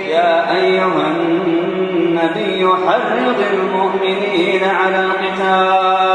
يا أيها النبي حرض المؤمنين على القتال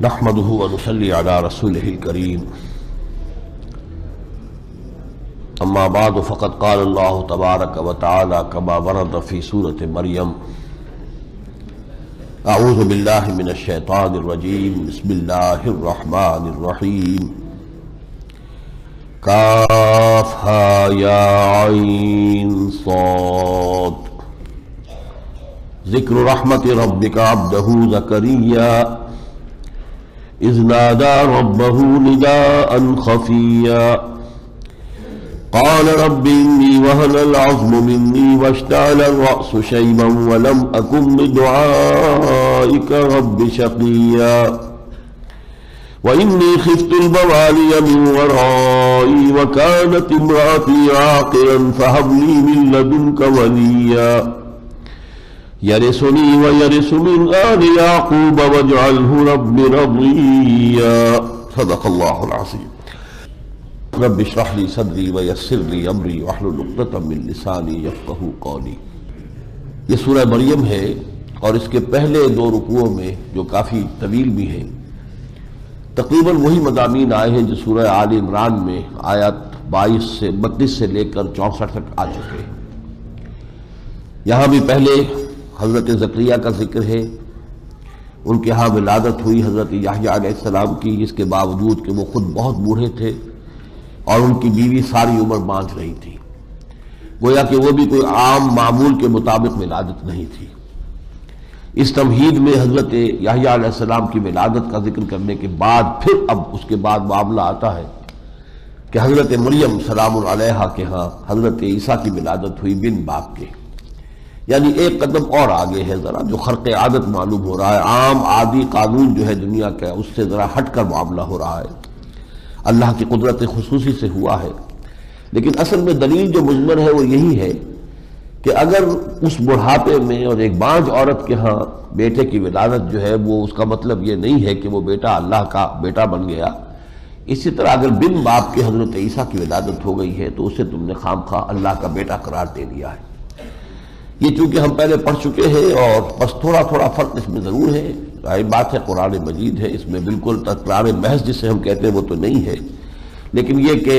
نحمده ونصلي على رسوله الكريم اما بعد فقد قال الله تبارك وتعالى كما ورد في سورة مريم اعوذ بالله من الشيطان الرجيم بسم الله الرحمن الرحيم كافها يا عين صاد ذكر رحمة ربك عبده زكريا إذ نادى ربه نداء خفيا قال رب إني وهن العظم مني واشتعل الرأس شيبا ولم أكن بدعائك رب شقيا وإني خفت الموالي من ورائي وكانت امرأتي عاقرا فهب لي من لدنك وليا يرثني ويرث من آل يعقوب واجعله رب رضيا صدق الله العظيم رب اشرح لي صدري ويسر لي امري واحلل عقدة من لساني يفقهوا قولي۔ یہ سورہ مریم ہے اور اس کے پہلے دو رکوعوں میں جو کافی طویل بھی ہیں تقریباً وہی مضامین آئے ہیں جو سورہ آل عمران میں آیات 32 سے لے کر 64 تک آ چکے ہیں۔ یہاں بھی پہلے حضرت زکریا کا ذکر ہے، ان کے ہاں ولادت ہوئی حضرت یحییٰ علیہ السلام کی، جس کے باوجود کہ وہ خود بہت بوڑھے تھے اور ان کی بیوی ساری عمر باندھ رہی تھی، گویا کہ وہ بھی کوئی عام معمول کے مطابق ولادت نہیں تھی۔ اس تمہید میں حضرت یحییٰ علیہ السلام کی ولادت کا ذکر کرنے کے بعد پھر اب اس کے بعد معاملہ آتا ہے کہ حضرت مریم سلام علیہا کے ہاں حضرت عیسیٰ کی ولادت ہوئی بن باپ کے، یعنی ایک قدم اور آگے ہے ذرا، جو خرق عادت معلوم ہو رہا ہے، عام عادی قانون جو ہے دنیا کا اس سے ذرا ہٹ کر معاملہ ہو رہا ہے، اللہ کی قدرت خصوصی سے ہوا ہے۔ لیکن اصل میں دلیل جو مضمر ہے وہ یہی ہے کہ اگر اس بڑھاپے میں اور ایک بانجھ عورت کے ہاں بیٹے کی ولادت جو ہے وہ اس کا مطلب یہ نہیں ہے کہ وہ بیٹا اللہ کا بیٹا بن گیا، اسی طرح اگر بن باپ کے حضرت عیسیٰ کی ولادت ہو گئی ہے تو اسے تم نے خام خواہ اللہ کا بیٹا قرار دے دیا ہے۔ یہ چونکہ ہم پہلے پڑھ چکے ہیں اور بس تھوڑا تھوڑا فرق اس میں ضرور ہے، ظاہر بات ہے قرآن مجید ہے، اس میں بالکل تکرار محض جسے ہم کہتے ہیں وہ تو نہیں ہے، لیکن یہ کہ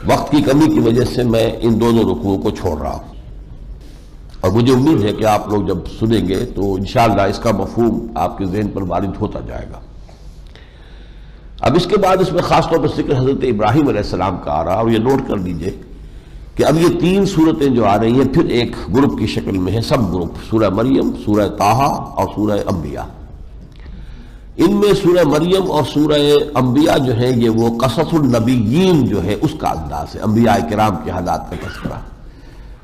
وقت کی کمی کی وجہ سے میں ان دونوں رکوعوں کو چھوڑ رہا ہوں، اور مجھے امید ہے کہ آپ لوگ جب سنیں گے تو انشاءاللہ اس کا مفہوم آپ کے ذہن پر وارد ہوتا جائے گا۔ اب اس کے بعد اس میں خاص طور پر ذکر حضرت ابراہیم علیہ السلام کا آ رہا، اور یہ نوٹ کر لیجئے کہ اب یہ تین صورتیں جو آ رہی ہیں پھر ایک گروپ کی شکل میں ہیں، سب گروپ، سورہ مریم، سورہ طٰہٰ اور سورہ انبیاء۔ ان میں سورہ مریم اور سورہ انبیاء جو ہیں یہ وہ قصص النبیین جو ہے اس کا انداز ہے، انبیاء کرام کے حالات کا تذکرہ۔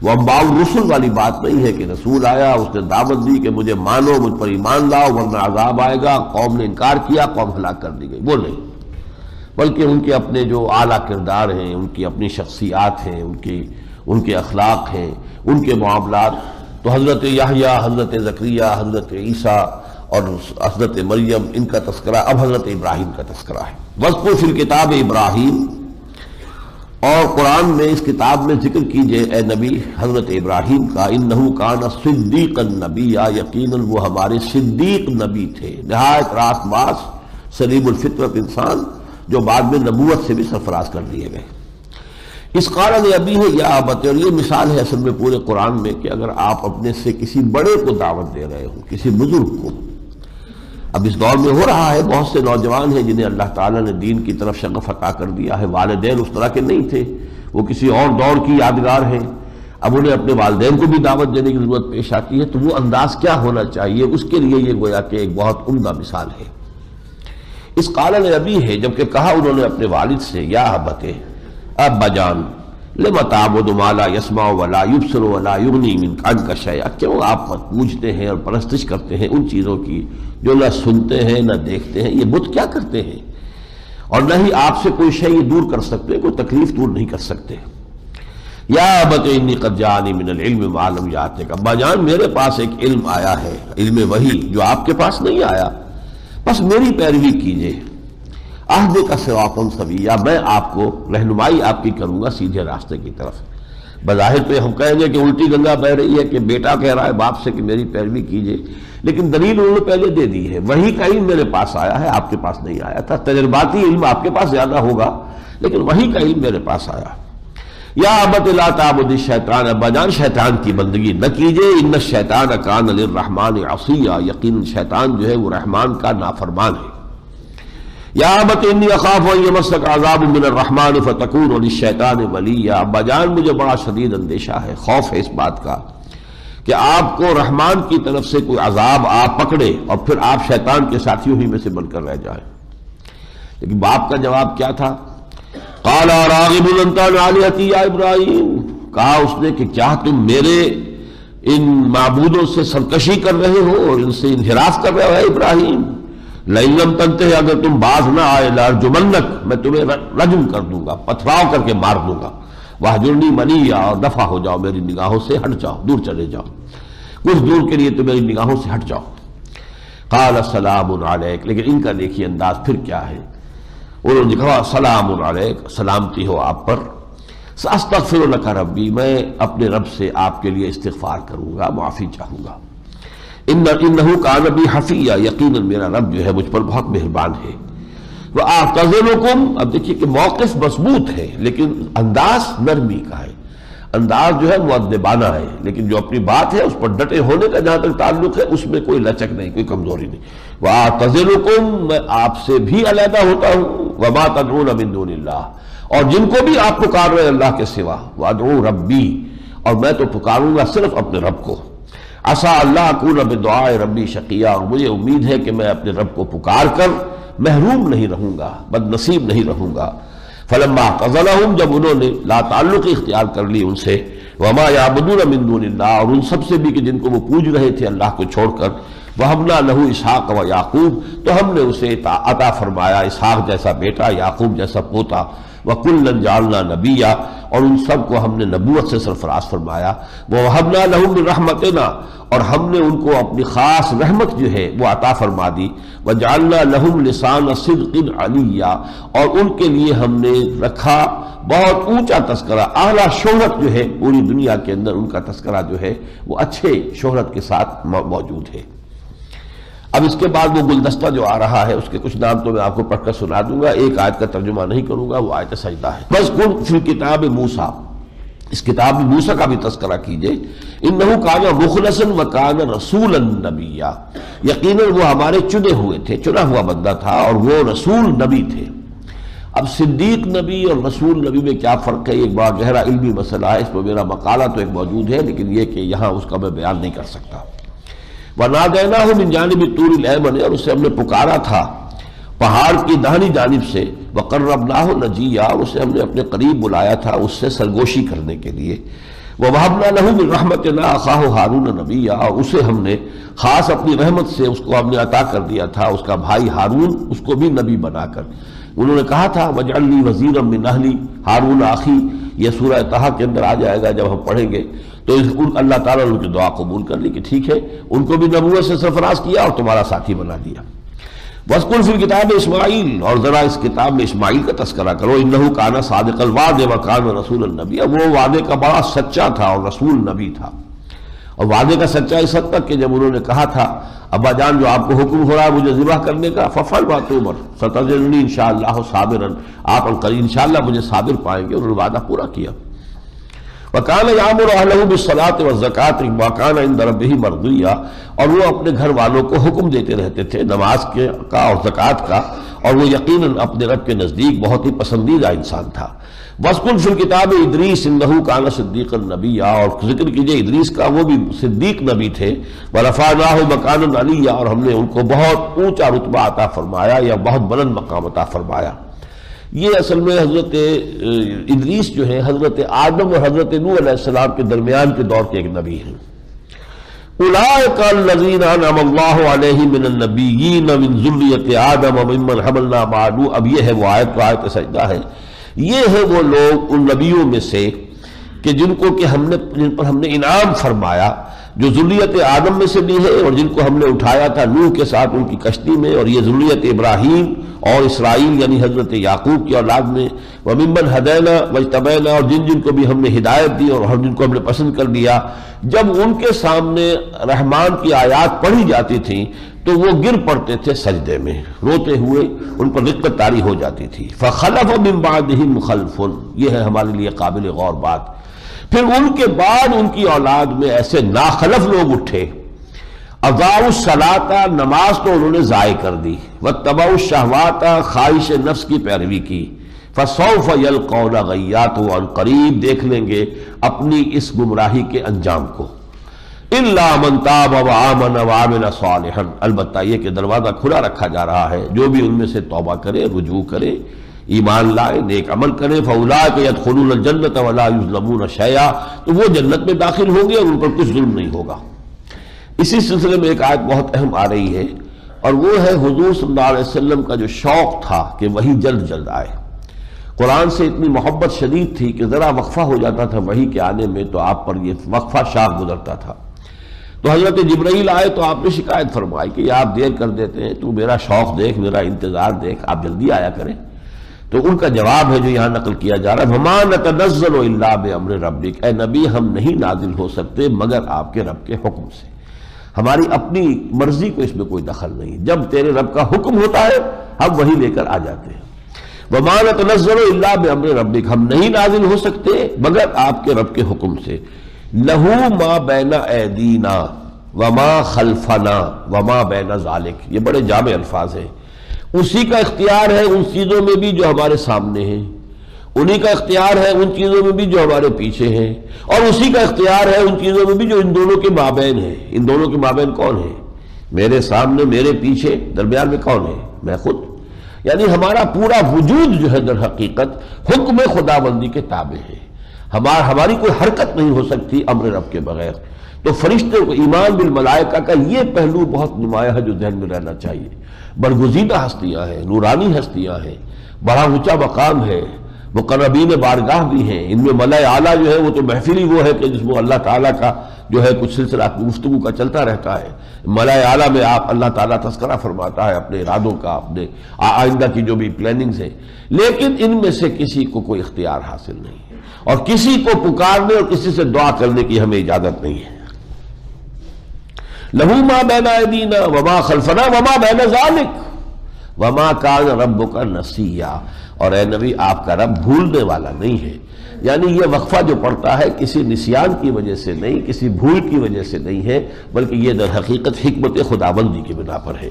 وہ انباء الرسل والی بات نہیں ہے کہ رسول آیا، اس نے دعوت دی کہ مجھے مانو، مجھ پر ایمان لاؤ ورنہ عذاب آئے گا، قوم نے انکار کیا، قوم ہلاک کر دی گئی، وہ نہیں، بلکہ ان کے اپنے جو اعلیٰ کردار ہیں، ان کی اپنی شخصیات ہیں، ان کے اخلاق ہیں، ان کے معاملات۔ تو حضرت یحییٰ، حضرت زکریا، حضرت عیسیٰ اور حضرت مریم، ان کا تذکرہ اب حضرت ابراہیم کا تذکرہ ہے۔ وَاذْكُرْ فِي الْكِتَابِ ابراہیم، اور قرآن میں اس کتاب میں ذکر کیجئے اے نبی حضرت ابراہیم کا، اِنَّهُ كَانَ صِدِّيقًا نَبِيًّا، یقیناً وہ ہمارے صدیق نبی تھے، نہایت راست باز سلیم الفطرت انسان جو بعد میں نبوت سے بھی سرفراز کر دیے گئے۔ اس قال ابی ہے یا ابت، اور یہ مثال ہے اصل میں پورے قرآن میں کہ اگر آپ اپنے سے کسی بڑے کو دعوت دے رہے ہوں، کسی بزرگ کو، اب اس دور میں ہو رہا ہے، بہت سے نوجوان ہیں جنہیں اللہ تعالیٰ نے دین کی طرف شغف عطا کر دیا ہے، والدین اس طرح کے نہیں تھے، وہ کسی اور دور کی یادگار ہیں، اب انہیں اپنے والدین کو بھی دعوت دینے کی ضرورت پیش آتی ہے، تو وہ انداز کیا ہونا چاہیے، اس کے لیے یہ گویا کہ ایک بہت عمدہ مثال ہے۔ اس قال ابی ہے، جبکہ کہا انہوں نے اپنے والد سے، یا ابت، ابا جان، لم تعبد ما لا يسمع ولا يبصر ولا يغني عنك شيئا، کیوں آپ پوجتے ہیں اور پرستش کرتے ہیں ان چیزوں کی جو نہ سنتے ہیں نہ دیکھتے ہیں، یہ بت کیا کرتے ہیں، اور نہ ہی آپ سے کوئی شے دور کر سکتے، کوئی تکلیف دور نہیں کر سکتے۔ یا ابت انی قد جاءنی من العلم ما لم یاتک، ابا جان میرے پاس ایک علم آیا ہے، علم وحی جو آپ کے پاس نہیں آیا، بس میری پیروی کیجئے۔ اہدک صراطا سویا، میں آپ کو رہنمائی آپ کی کروں گا سیدھے راستے کی طرف۔ بظاہر تو ہم کہیں گے کہ الٹی گنگا بہ رہی ہے کہ بیٹا کہہ رہا ہے باپ سے کہ میری پیروی کیجئے، لیکن دلیل انہوں نے پہلے دے دی ہے، وہی کا علم میرے پاس آیا ہے، آپ کے پاس نہیں آیا تھا، تجرباتی علم آپ کے پاس زیادہ ہوگا لیکن وہی کا علم میرے پاس آیا۔ یا ابت لا تعبد الشیطان، ابا جان شیطان کی بندگی نہ کیجئے، ان الشیطان کان للرحمن عصیا، یقین شیطان جو ہے وہ رحمان کا نافرمان ہے۔ یا ابت انی اخاف ان یمسک عذاب من الرحمن فتکون للشیطان ولیا، ابا جان مجھے بڑا شدید اندیشہ ہے، خوف ہے اس بات کا کہ آپ کو رحمان کی طرف سے کوئی عذاب آپ پکڑے اور پھر آپ شیطان کے ساتھیوں ہی میں سے بن کر رہ جائیں۔ لیکن باپ کا جواب کیا تھا؟ قال راغب انت عن آلہتی یا ابراہیم، کہا اس نے کہ کیا تم میرے ان معبودوں سے سرکشی کر رہے ہو اور ان سے انحراف کر رہے ہو ابراہیم؟ لئن لم تنتہی، اگر تم باز نہ آئے لارجمنک، میں تمہیں رجم کر دوں گا، پتھراؤ کر کے مار دوں گا، واہجرنی ملیا، اور دفع ہو جاؤ میری نگاہوں سے، ہٹ جاؤ، دور چلے جاؤ، کچھ دور کے لیے تو میری نگاہوں سے ہٹ جاؤ۔ قال السلام علیک، لیکن ان کا دیکھیے انداز پھر کیا ہے، انہوں نے کہا سلام علیک، سلامتی ہو آپ پر، ساستغفر لک ربی، میں اپنے رب سے آپ کے لیے استغفار کروں گا، معافی چاہوں گا۔ انہ کان بی حفیہ، یقیناً میرا رب جو ہے مجھ پر بہت مہربان ہے۔ وَأَعْتَزِلُكُمْ، اب دیکھیے کہ موقف مضبوط ہے لیکن انداز نرمی کا ہے، انداز جو ہے مؤدبانہ ہے، لیکن جو اپنی بات ہے اس پر ڈٹے ہونے کا جہاں تک تعلق ہے اس میں کوئی لچک نہیں، کوئی کمزوری نہیں۔ وَأَعْتَزِلُكُمْ، میں آپ سے بھی علیحدہ ہوتا ہوں، وَمَا تَدْعُونَ مِن دُونِ اللَّهِ، اور جن کو بھی آپ پکار رہے اللہ کے سوا، وَأَدْعُو رَبِّي، اور میں تو پکاروں گا صرف اپنے رب کو۔ عسیٰ اللہ اکون بدعاء ربی شقیہ، اور مجھے امید ہے کہ میں اپنے رب کو پکار کر محروم نہیں رہوں گا، بد نصیب نہیں رہوں گا۔ فلما اعتزلہم، جب انہوں نے لا تعلق اختیار کر لی ان سے، وما یعبدون من دون اللہ، اور ان سب سے بھی کہ جن کو وہ پوج رہے تھے اللہ کو چھوڑ کر، وہبنا لہ اسحاق و یعقوب، تو ہم نے اسے عطا فرمایا اسحاق جیسا بیٹا، یعقوب جیسا پوتا، وَكُلًّا جَعَلْنَا نَبِيًّا، اور ان سب کو ہم نے نبوت سے سرفراز فرمایا، وَوَهَبْنَا لَهُم مِّن رَحْمَتِنَا، اور ہم نے ان کو اپنی خاص رحمت جو ہے وہ عطا فرما دی، وَجَعَلْنَا لَهُمْ لِسَانَ صِدْقٍ عَلِيًّا، اور ان کے لیے ہم نے رکھا بہت اونچا تذکرہ، اعلیٰ شہرت جو ہے پوری دنیا کے اندر ان کا تذکرہ جو ہے وہ اچھے شہرت کے ساتھ موجود ہے۔ اب اس کے بعد وہ گلدستہ جو آ رہا ہے اس کے کچھ نام تو میں آپ کو پڑھ کر سنا دوں گا، ایک آیت کا ترجمہ نہیں کروں گا، وہ آیت سجدہ ہے۔ وَاذْكُرْ فِي الْكِتَابِ موسیٰ، اس کتاب میں موسیٰ کا بھی تذکرہ کیجئے، اِنَّهُ كَانَ مُخْلَصًا وَكَانَ رَسُولًا نَبِيًّا، یقیناً وہ ہمارے چنے ہوئے تھے، چنا ہوا بندہ تھا اور وہ رسول نبی تھے۔ اب صدیق نبی اور رسول نبی میں کیا فرق ہے، ایک بڑا گہرا علمی مسئلہ ہے، اس پر میرا مقالہ تو ایک موجود ہے لیکن یہ کہ یہاں اس کا میں بیان نہیں کر سکتا۔ وَنَادَيْنَاهُ مِنْ جَانِبِ الطُّورِ الْأَيْمَنِ، اور اسے ہم نے پکارا تھا پہاڑ کی داہنی جانب سے، وَقَرَّبْنَاهُ نَجِيًّا، اور اسے ہم نے اپنے قریب بلایا تھا اس سے سرگوشی کرنے کے لیے، وَوَهَبْنَا لَهُ مِنْ رَحْمَتِنَا أَخَاهُ هَارُونَ نَبِيًّا، اور اسے ہم نے خاص اپنی رحمت سے اس کو ہم نے عطا کر دیا تھا اس کا بھائی ہارون، اس کو بھی نبی بنا کر۔ انہوں نے کہا تھا وَاجْعَلْ لِي وَزِيرًا مِّنْ أَهْلِي هَارُونَ أَخِي، یہ سورہ طٰہٰ کے اندر آ جائے گا جب ہم پڑھیں گے، تو اللہ تعالیٰ نے ان کی دعا قبول کر لی کہ ٹھیک ہے، ان کو بھی نبوت سے سرفراز کیا اور تمہارا ساتھی بنا دیا۔ وَاذْكُرْ فِي الْكِتَابِ اسماعیل، اور ذرا اس کتاب میں اسماعیل کا تذکرہ کرو، إِنَّهُ كَانَ صَادِقَ الْوَعْدِ وَكَانَ رَسُولًا نَبِيًّا، وہ وعدے کا بڑا سچا تھا اور رسول نبی تھا۔ اور وعدے کا سچا اس حد تک کہ جب انہوں نے کہا تھا ابا جان جو آپ کو حکم ہو رہا ہے مجھے ذبح کرنے کا، فَفْعَلْ مَا تُؤْمَرْ سَتَجِدُنِي إِن شاء اللَّهُ صَابِرًا، آپ عنقریب انشاءاللہ مجھے صابر پائیں گے، انہوں نے وعدہ پورا کیا۔ وَكَانَ يَأْمُرُ أَهْلَهُ بِالصَّلَاةِ وَالزَّكَاةِ وَكَانَ عِندَ رَبِّهِ مَرْضِيًّا، اور وہ اپنے گھر والوں کو حکم دیتے رہتے تھے نماز کا اور زکوٰۃ کا، اور وہ یقیناً اپنے رب کے نزدیک بہت ہی پسندیدہ انسان تھا۔ وَاذْكُرْ فِي الْكِتَابِ إِدْرِيسَ إِنَّهُ كَانَ صِدِّيقًا نَبِيًّا، اور ذکر کیجئے ادریس کا، وہ بھی صدیق نبی تھے۔ وَرَفَعْنَاهُ مَكَانًا عَلِيًّا، اور ہم نے ان کو بہت اونچا رتبہ عطا فرمایا یا بہت بلند مقام عطا فرمایا۔ یہ اصل میں حضرت ادریس جو ہے حضرت آدم اور حضرت نوح علیہ السلام کے درمیان کے دور کے ایک نبی ہیں۔ اولئک الذین انعم اللہ علیہم من النبیین من ذریۃ آدم وممن حملنا مع نوح، اب یہ ہے وہ آیت، تو آیت سجدہ ہے، یہ ہے وہ لوگ ان نبیوں میں سے کہ جن پر ہم نے انعام فرمایا، جو ذریت آدم میں سے بھی ہے اور جن کو ہم نے اٹھایا تھا نوح کے ساتھ ان کی کشتی میں، اور یہ ذریت ابراہیم اور اسرائیل یعنی حضرت یعقوب کی اولاد میں، وَمِمَّنْ هَدَيْنَا وَاجْتَبَيْنَا، اور جن کو بھی ہم نے ہدایت دی اور جن کو ہم نے پسند کر لیا، جب ان کے سامنے رحمان کی آیات پڑھی جاتی تھیں تو وہ گر پڑتے تھے سجدے میں روتے ہوئے، ان پر رقت طاری ہو جاتی تھی۔ فَخَلَفَ مِن بَعْدِهِمْ خَلْفٌ، یہ ہے ہمارے لیے قابل غور بات، پھر ان کے بعد ان کی اولاد میں ایسے ناخلف لوگ اٹھے، اضاعوا الصلاۃ، نماز تو انہوں نے ضائع کر دی، واتبعوا الشہوات، خواہش نفس کی پیروی کی، فسوف یلقون غیا، تو عن قریب دیکھ لیں گے اپنی اس گمراہی کے انجام کو۔ الا من تاب وآمن وعمل صالحا، البتہ یہ کہ دروازہ کھلا رکھا جا رہا ہے، جو بھی ان میں سے توبہ کرے، رجوع کرے، ایمان لائے، نیک عمل کرے، فاولئک یدخلون الجنۃ ولا یظلمون شیئا، تو وہ جنت میں داخل ہوں گے اور ان پر کچھ ظلم نہیں ہوگا۔ اسی سلسلے میں ایک آیت بہت اہم آ رہی ہے، اور وہ ہے حضور صلی اللہ علیہ وسلم کا جو شوق تھا کہ وہی جلد جلد آئے۔ قرآن سے اتنی محبت شدید تھی کہ ذرا وقفہ ہو جاتا تھا وحی کے آنے میں تو آپ پر یہ وقفہ شاق گزرتا تھا۔ تو حضرت جبرائیل آئے تو آپ نے شکایت فرمائی کہ آپ دیر کر دیتے ہیں، تو میرا شوق دیکھ، میرا انتظار دیکھ، آپ جلدی آیا کریں۔ تو ان کا جواب ہے جو یہاں نقل کیا جا رہا ہے، وَمَا نَتَنَزَّلُ إِلَّا بِأَمْرِ رَبِّكَ، اے نبی ہم نہیں نازل ہو سکتے مگر آپ کے رب کے حکم سے، ہماری اپنی مرضی کو اس میں کوئی دخل نہیں، جب تیرے رب کا حکم ہوتا ہے ہم وہی لے کر آ جاتے ہیں۔ وَمَا نَتَنَزَّلُ إِلَّا بِأَمْرِ رَبِّكَ، ہم نہیں نازل ہو سکتے مگر آپ کے رب کے حکم سے۔ لَهُ مَا بَيْنَ أَيْدِينَا وَمَا خَلْفَنَا وَمَا بَيْنَ ذَلِكَ، یہ بڑے جامع الفاظ ہیں، اسی کا اختیار ہے ان چیزوں میں بھی جو ہمارے سامنے ہیں، انہی کا اختیار ہے ان چیزوں میں بھی جو ہمارے پیچھے ہیں، اور اسی کا اختیار ہے ان چیزوں میں بھی جو ان دونوں کے مابین ہیں۔ ان دونوں کے مابین کون ہے؟ میرے سامنے، میرے پیچھے، درمیان میں کون ہے؟ میں خود، یعنی ہمارا پورا وجود جو ہے در حقیقت حکم خداوندی کے تابع ہے، ہماری کوئی حرکت نہیں ہو سکتی امر رب کے بغیر۔ تو فرشتے کو ایمان بالملائکہ کا یہ پہلو بہت نمایاں ہے جو ذہن میں رہنا چاہیے۔ برگزیدہ ہستیاں ہیں، نورانی ہستیاں ہیں، بڑا اونچا مقام ہے، مقربین بارگاہ بھی ہیں، ان میں ملائے اعلیٰ جو ہے وہ تو محفل ہی وہ ہے کہ جس میں اللہ تعالیٰ کا جو ہے کچھ سلسلہ گفتگو کا چلتا رہتا ہے۔ ملائے اعلیٰ میں آپ اللہ تعالیٰ تذکرہ فرماتا ہے اپنے ارادوں کا، اپنے آئندہ کی جو بھی پلاننگز ہیں، لیکن ان میں سے کسی کو کوئی اختیار حاصل نہیں ہے، اور کسی کو پکارنے اور کسی سے دعا کرنے کی ہمیں اجازت نہیں ہے۔ لَهُ مَا بَيْنَ أَيْدِينَا وَمَا خَلْفَنَا وَمَا بَيْنَ ذَلِكَ وَمَا كَانَ رَبُّكَ نَسِيًّا، اور اے نبی آپ کا رب بھولنے والا نہیں ہے، یعنی یہ وقفہ جو پڑتا ہے کسی نسیان کی وجہ سے نہیں، کسی بھول کی وجہ سے نہیں ہے، بلکہ یہ در حقیقت حکمت خداوندی کی بنا پر ہے۔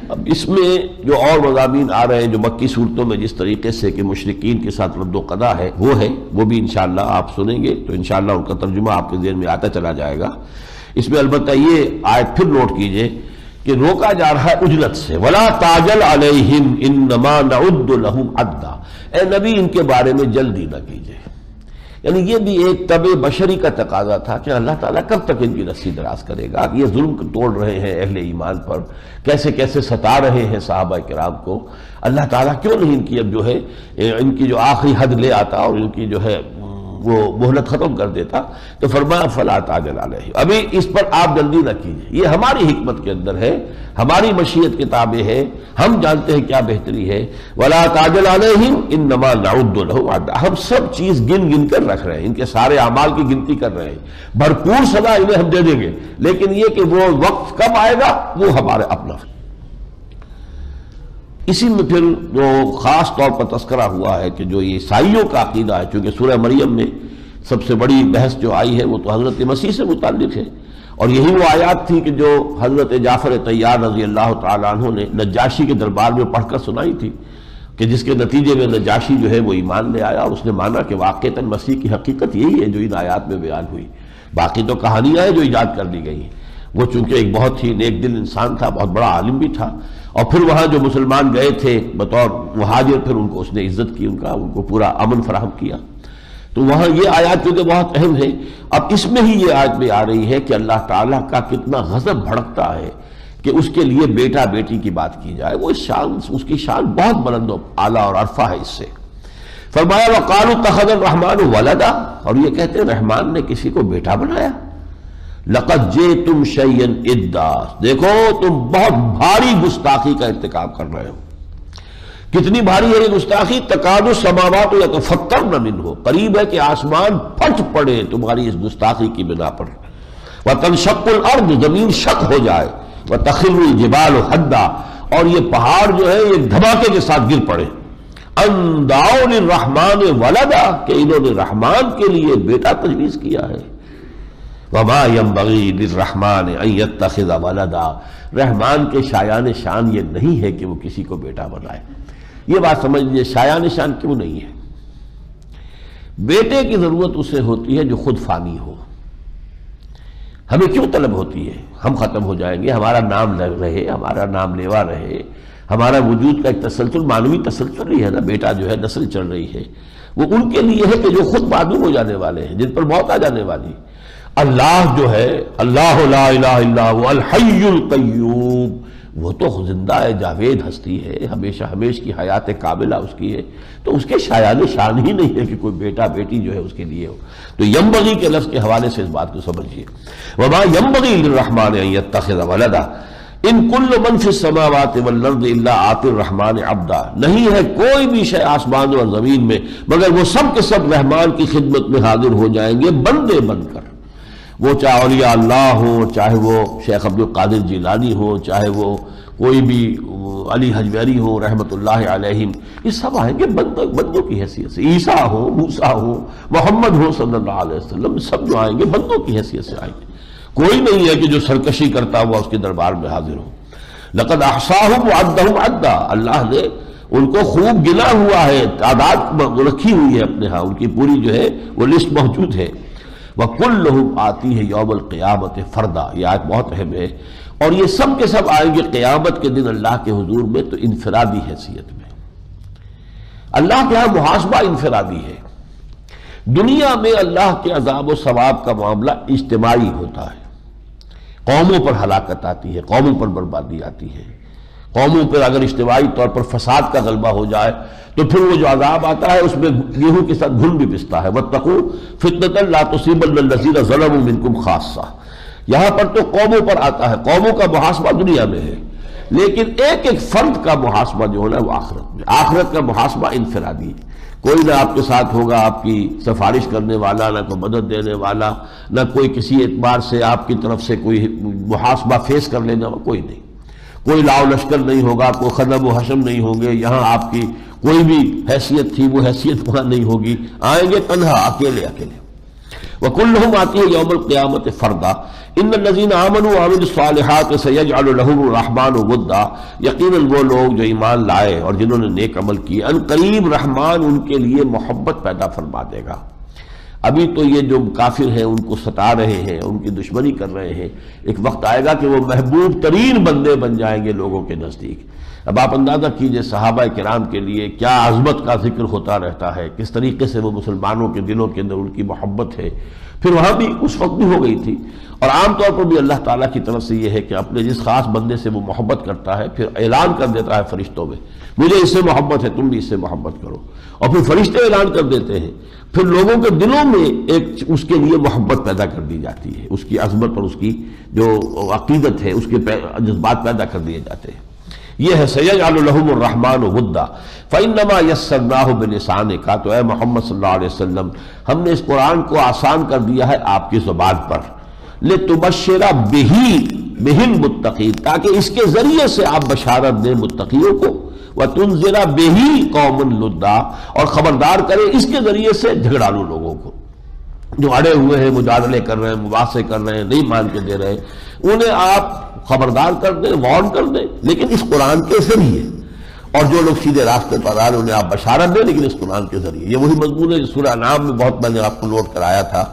اب اس میں جو اور مضامین آ رہے ہیں جو مکی صورتوں میں جس طریقے سے کہ مشرکین کے ساتھ رد و قضا ہے وہ بھی انشاءاللہ آپ سنیں گے تو انشاءاللہ ان کا ترجمہ آپ کے ذہن میں آتا چلا جائے گا۔ اس میں البتہ یہ آیت پھر نوٹ کیجئے کہ روکا جا رہا ہے اجلت سے، وَلَا تَعْجَلْ عَلَيْهِمْ إِنَّمَا نَعُدُّ لَهُمْ عَدًّا، اے نبی ان کے بارے میں جلدی نہ کیجئے۔ یعنی یہ بھی ایک طبع بشری کا تقاضا تھا کہ اللہ تعالیٰ کب تک ان کی رسی دراز کرے گا، یہ ظلم توڑ رہے ہیں اہل ایمان پر، کیسے کیسے ستا رہے ہیں صحابہ کرام کو، اللہ تعالیٰ کیوں نہیں ان کی اب جو ہے ان کی جو آخری حد لے آتا اور ان کی جو ہے وہ مہلت ختم کر دیتا۔ تو فرمایا فلا تعجل علیہ، ابھی اس پر آپ جلدی نہ کیجیے، یہ ہماری حکمت کے اندر ہے، ہماری مشیت کے تابع ہے، ہم جانتے ہیں کیا بہتری ہے۔ ولا تعجل علیہم انما نعد لهم عدا، ہم سب چیز گن گن کر رکھ رہے ہیں، ان کے سارے اعمال کی گنتی کر رہے ہیں، بھرپور سزا انہیں ہم دے دیں گے، لیکن یہ کہ وہ وقت کب آئے گا وہ ہمارے اپنا۔ اسی میں پھر جو خاص طور پر تذکرہ ہوا ہے کہ جو یہ عیسائیوں کا عقیدہ ہے، چونکہ سورہ مریم میں سب سے بڑی بحث جو آئی ہے وہ تو حضرت مسیح سے متعلق ہے، اور یہی وہ آیات تھی کہ جو حضرت جعفر طیار رضی اللہ تعالیٰ عنہ نے نجاشی کے دربار میں پڑھ کر سنائی تھی، کہ جس کے نتیجے میں نجاشی جو ہے وہ ایمان لے آیا، اور اس نے مانا کہ واقعتاً مسیح کی حقیقت یہی ہے جو ان آیات میں بیان ہوئی، باقی تو کہانیاں ہیں جو ایجاد کر لی گئی ہیں۔ وہ چونکہ ایک بہت ہی نیک دل انسان تھا، بہت بڑا عالم بھی تھا، اور پھر وہاں جو مسلمان گئے تھے بطور مہاجر، پھر ان کو اس نے عزت کی، ان کو پورا امن فراہم کیا۔ تو وہاں یہ آیات کیونکہ بہت اہم ہے، اب اس میں ہی یہ آیت میں آ رہی ہے کہ اللہ تعالیٰ کا کتنا غضب بھڑکتا ہے کہ اس کے لیے بیٹا بیٹی کی بات کی جائے، وہ اس کی شان بہت بلند و اعلیٰ اور عرفہ ہے اس سے۔ فرمایا وَقَالُوا اتَّخَذَ الرَّحْمَنُ وَلَدًا، اور یہ کہتے ہیں رحمان نے کسی کو بیٹا بنایا۔ لَقَدْ جِئْتُمْ شَيْئًا إِدًّا، دیکھو تم بہت بھاری گستاخی کا ارتکاب کر رہے ہو۔ کتنی بھاری ہے یہ گستاخی؟ تکاد السماوات یتفطرن منہ، قریب ہے کہ آسمان پھٹ پڑے تمہاری اس گستاخی کی بنا پر، وتنشق الارض، زمین شق ہو جائے، وتخر الجبال حدا، اور یہ پہاڑ جو ہے یہ دھماکے کے ساتھ گر پڑے، ان دعوا للرحمن ولدا، کہ انہوں نے رحمان کے لیے بیٹا تجویز کیا ہے۔ وما ينبغي للرحمن ان يتخذ ولدا، رحمان کے شایان شان یہ نہیں ہے کہ وہ کسی کو بیٹا بنائے۔ یہ بات سمجھ لیجیے، شایان شان کیوں نہیں ہے؟ بیٹے کی ضرورت اسے ہوتی ہے جو خود فانی ہو۔ ہمیں کیوں طلب ہوتی ہے؟ ہم ختم ہو جائیں گے، ہمارا نام رہے، ہمارا نام لیوا رہے، ہمارا وجود کا ایک تسلسل، معنوی تسلسل ہی ہے نا، بیٹا جو ہے نسل چل رہی ہے، وہ ان کے لیے ہے کہ جو خود معدوم ہو جانے والے ہیں، جن پر موت آ جانے والی۔ اللہ جو ہے، اللہ لا الہ الا هو الحی القیوم، وہ تو زندہ ہے، جاوید ہستی ہے، ہمیشہ ہمیش کی حیات کاملہ اس کی ہے، تو اس کے شایان شان ہی نہیں ہے کہ کوئی بیٹا بیٹی جو ہے اس کے لیے ہو۔ تو ینبغی کے لفظ کے حوالے سے اس بات کو سمجھیے، وما ینبغی للرحمن ان یتخذ ولدا ان کل من فی السماوات والارض الا آتی الرحمن عبدا، نہیں ہے کوئی بھی شے آسمان اور زمین میں مگر وہ سب کے سب رحمان کی خدمت میں حاضر ہو جائیں گے بندے بن کر، وہ چاہے اولیاء اللہ ہو، چاہے وہ شیخ عبد القادر جیلانی ہو، چاہے وہ کوئی بھی علی حجویری ہو رحمت اللہ علیہم، یہ سب آئیں گے بندوں کی حیثیت سے، عیسیٰ ہو، موسیٰ ہو، محمد ہو صلی اللہ علیہ وسلم، سب جو آئیں گے بندوں کی حیثیت سے آئیں گے، کوئی نہیں ہے کہ جو سرکشی کرتا ہوا اس کے دربار میں حاضر ہو۔ لقد احصاهم وعدهم عدا، اللہ نے ان کو خوب گنا ہوا ہے، تعداد رکھی ہوئی ہے اپنے ہاں، ان کی پوری جو ہے وہ لسٹ موجود ہے۔ وَكُلُّهُمْ آتِيهِ يَوْمَ الْقِيَامَةِ فَرْدًا، یہ آیت بہت اہم ہے، اور یہ سب کے سب آئیں گے قیامت کے دن اللہ کے حضور میں تو انفرادی حیثیت میں۔ اللہ کے ہاں محاسبہ انفرادی ہے، دنیا میں اللہ کے عذاب و ثواب کا معاملہ اجتماعی ہوتا ہے، قوموں پر ہلاکت آتی ہے، قوموں پر بربادی آتی ہے، قوموں پر اگر اجتماعی طور پر فساد کا غلبہ ہو جائے تو پھر وہ جو عذاب آتا ہے اس میں گیہوں کے ساتھ گھن بھی پستا ہے۔ وَاتَّقُوا فِتْنَةً لَا تُصِيبَنَّ الَّذِينَ ظَلَمُوا مِنْكُمْ خَاصَّةً، یہاں پر تو قوموں پر آتا ہے، قوموں کا محاسبہ دنیا میں ہے، لیکن ایک ایک فرد کا محاسبہ جو ہونا ہے وہ آخرت میں، آخرت کا محاسبہ انفرادی ہے، کوئی نہ آپ کے ساتھ ہوگا آپ کی سفارش کرنے والا، نہ کوئی مدد دینے والا، نہ کوئی کسی اعتبار سے آپ کی طرف سے کوئی محاسبہ فیس کر لینا، کوئی نہیں، کوئی لاؤ لشکر نہیں ہوگا، کوئی خدم و حشم نہیں ہوں گے، یہاں آپ کی کوئی بھی حیثیت تھی وہ حیثیت وہاں نہیں ہوگی، آئیں گے تنہا اکیلے اکیلے۔ وَكُلُّهُمْ آتِيهِ يَوْمَ الْقِيَامَةِ فَرْدًا إِنَّ الَّذِينَ آمَنُوا وَعَمِلُوا الصَّالِحَاتِ سَيَجْعَلُ لَهُمُ الرَّحْمَنُ وُدًّا، یقیناً وہ لوگ جو ایمان لائے اور جنہوں نے نیک عمل کیے ان قریب رحمان ان کے لیے محبت پیدا فرما دے گا۔ ابھی تو یہ جو کافر ہیں ان کو ستا رہے ہیں، ان کی دشمنی کر رہے ہیں، ایک وقت آئے گا کہ وہ محبوب ترین بندے بن جائیں گے لوگوں کے نزدیک۔ اب آپ اندازہ کیجئے صحابہ کرام کے لیے کیا عظمت کا ذکر ہوتا رہتا ہے، کس طریقے سے وہ مسلمانوں کے دلوں کے اندر ان کی محبت ہے، پھر وہاں بھی اس وقت بھی ہو گئی تھی۔ اور عام طور پر بھی اللہ تعالیٰ کی طرف سے یہ ہے کہ اپنے جس خاص بندے سے وہ محبت کرتا ہے پھر اعلان کر دیتا ہے فرشتوں میں، مجھے اس سے محبت ہے، تم بھی اس سے محبت کرو، اور پھر فرشتے اعلان کر دیتے ہیں، پھر لوگوں کے دلوں میں ایک اس کے لیے محبت پیدا کر دی جاتی ہے، اس کی عظمت اور اس کی جو عقیدت ہے اس کے جذبات پیدا کر دیے جاتے ہیں۔ یہ ہے سَيَجْعَلُ لَهُمُ الرَّحْمَنُ وُدًّا فَإِنَّمَا يَسَّرْنَاهُ بِلِسَانِكَ، تو اے محمد صلی اللہ علیہ وسلم ہم نے اس قرآن کو آسان کر دیا ہے آپ کی زبان پر، لِتُبَشِّرَ بِهِ الْمُتَّقِينَ، تاکہ اس کے ذریعے سے آپ بشارت دیں متقیوں کو، وَتُنذِرَ بِهِ قَوْمٌ لُدًّا، اور خبردار کریں اس کے ذریعے سے جھگڑالو لوگوں کو جو اڑے ہوئے ہیں، مجادلے کر رہے ہیں، مباحثے کر رہے ہیں، نہیں مان کے دے رہے، انہیں آپ خبردار کر دیں، وارن کر دیں، لیکن اس قرآن کے ذریعے۔ اور جو لوگ سیدھے راستے پر آ رہے ہیں انہیں آپ بشارت دیں، لیکن اس قرآن کے ذریعے۔ یہ وہی مضمون ہے جو سورہ انعام میں بہت میں نے آپ کو نوٹ کرایا تھا،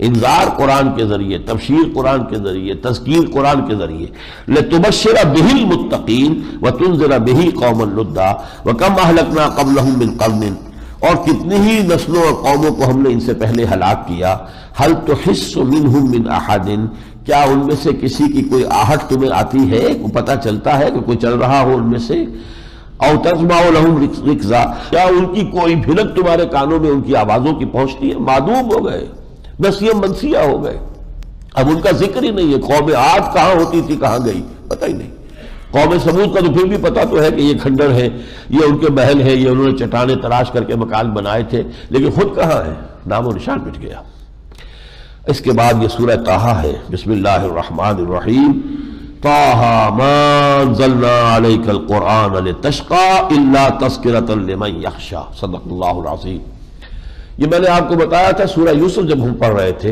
انذار قرآن کے ذریعے، تبشیر قرآن کے ذریعے، تذکیر قرآن کے ذریعے۔ لِتُبَشِّرَ بِهِ الْمُتَّقِينَ وَتُنذِرَ بِهِ قَوْمًا لُدًّا وَكَمْ أَهْلَكْنَا قَبْلَهُم مِّن قَرْنٍ، اور کتنی ہی نسلوں اور قوموں کو ہم نے ان سے پہلے ہلاک کیا۔ هَلْ تُحِسُّ مِنْهُم مِّنْ أَحَدٍ، کیا ان میں سے کسی کی کوئی آہٹ تمہیں آتی ہے، کو پتہ چلتا ہے کہ کوئی چل رہا ہو ان میں سے؟ او تسمع لهم رکزا، کیا ان کی کوئی بھنک تمہارے کانوں میں ان کی آوازوں کی پہنچتی ہے؟ معدوم ہو گئے، نسیم منسیہ ہو گئے، اب ان کا ذکر ہی نہیں ہے۔ قوم عاد کہاں ہوتی تھی، کہاں گئی، پتہ ہی نہیں۔ قوم سمود کا تو پھر بھی پتہ تو ہے کہ یہ کھنڈر ہے، یہ ان کے محل ہے، یہ انہوں نے چٹانیں تراش کر کے مکان بنائے تھے، لیکن خود کہاں ہے، نام و نشان مٹ گیا۔ اس کے بعد یہ سورہ طٰہٰ ہے۔ بسم اللہ الرحمن الرحیم، طٰہٰ مَا أَنزَلْنَا عَلَيْكَ الْقُرْآنَ لِتَشْقَىٰ إِلَّا تَذْكِرَةً لِمَن يَخْشَىٰ، صدق اللہ العظیم۔ یہ میں نے آپ کو بتایا تھا سورہ یوسف جب ہم پڑھ رہے تھے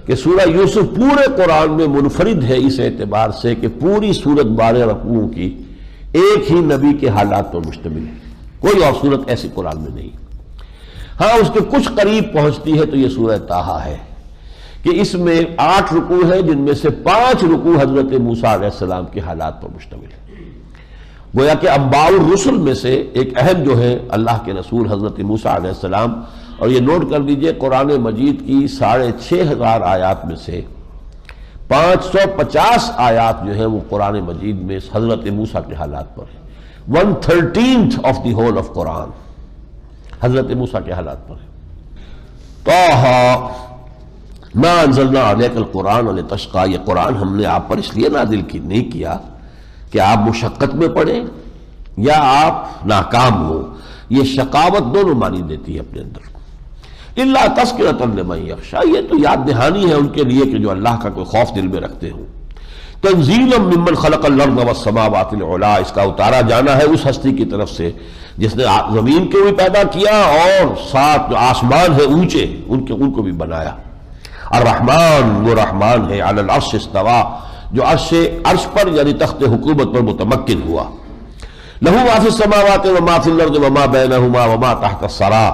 کہ سورہ یوسف پورے قرآن میں منفرد ہے اس اعتبار سے کہ پوری سورت 12 رکوعوں کی ایک ہی نبی کے حالات پر مشتمل ہے، کوئی اور سورت ایسی قرآن میں نہیں۔ ہاں اس کے کچھ قریب پہنچتی ہے تو یہ سورہ طٰہٰ ہے کہ اس میں 8 رکوع ہیں جن میں سے 5 رکوع حضرت موسیٰ علیہ السلام کے حالات پر مشتمل ہے۔ گویا کہ انباء الرسل میں سے ایک اہم جو ہے اللہ کے رسول حضرت موسیٰ علیہ السلام، اور یہ نوٹ کر لیجئے قرآن مجید کی 6500 آیات میں سے 550 آیات جو ہیں وہ قرآن مجید میں حضرت موسیٰ کے حالات پر ہے۔ 1/13 آف دی ہول آف قرآن حضرت موسیٰ کے حالات پر ہے۔ طٰہٰ مَا أَنزَلْنَا عَلَيْكَ الْقُرْآنَ لِتَشْقَىٰ، یہ قرآن ہم نے آپ پر اس لیے نازل نہیں کیا کہ آپ مشقت میں پڑیں یا آپ ناکام ہو۔ یہ شقاوت دونوں معنی دیتی ہے اپنے اندر۔ إِلَّا تَذْكِرَةً لِمَن يَخْشَىٰ، یہ تو یاد دہانی ہے ان کے لیے کہ جو اللہ کا کوئی خوف دل میں رکھتے ہوں۔ تنزیلا ممن خلق الارض والسماوات العلیٰ، اس کا اتارا جانا ہے اس ہستی کی طرف سے جس نے زمین کو بھی پیدا کیا اور ساتھ جو آسمان ہے اونچے ان کو بھی بنایا۔ الرحمن، وہ رحمان ہے، علی العرش استویٰ، جو عرش پر یعنی تخت حکومت پر متمکن ہوا۔ لہ ما فی السماوات وما فی الارض وما بینہما وما تحت الثری،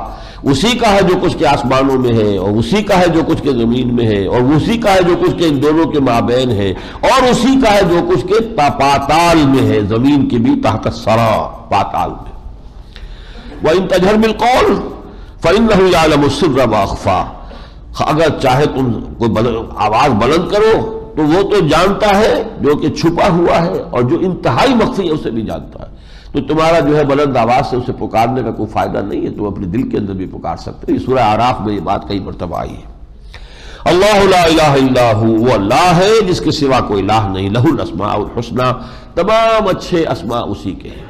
اسی کا ہے جو کچھ کے آسمانوں میں ہے اور اسی کا ہے جو کچھ کے زمین میں ہے اور اسی کا ہے جو کچھ کے ان دونوں کے مابین ہے اور اسی کا ہے جو کچھ کے پاتال میں ہے، زمین کے بھی تحت الثری، پاتال میں۔ وَإِن تَجْهَرْ بِالْقَوْلِ فَإِنَّهُ يَعْلَمُ السِّرَّ وَأَخْفَىٰ، اگر چاہے تم کوئی آواز بلند کرو تو وہ تو جانتا ہے جو کہ چھپا ہوا ہے، اور جو انتہائی مخفی ہے اسے بھی جانتا ہے۔ تو تمہارا جو ہے بلند آواز سے اسے پکارنے کا کوئی فائدہ نہیں ہے، تم اپنے دل کے اندر بھی پکار سکتے۔ یہ سورہ اعراف میں یہ بات کئی مرتبہ آئی ہے۔ اللہ لا الہ الا ہو، وہ اللہ ہے جس کے سوا کوئی الہ نہیں، لہ الاسماء الحسنی، تمام اچھے اسماء اسی کے ہیں۔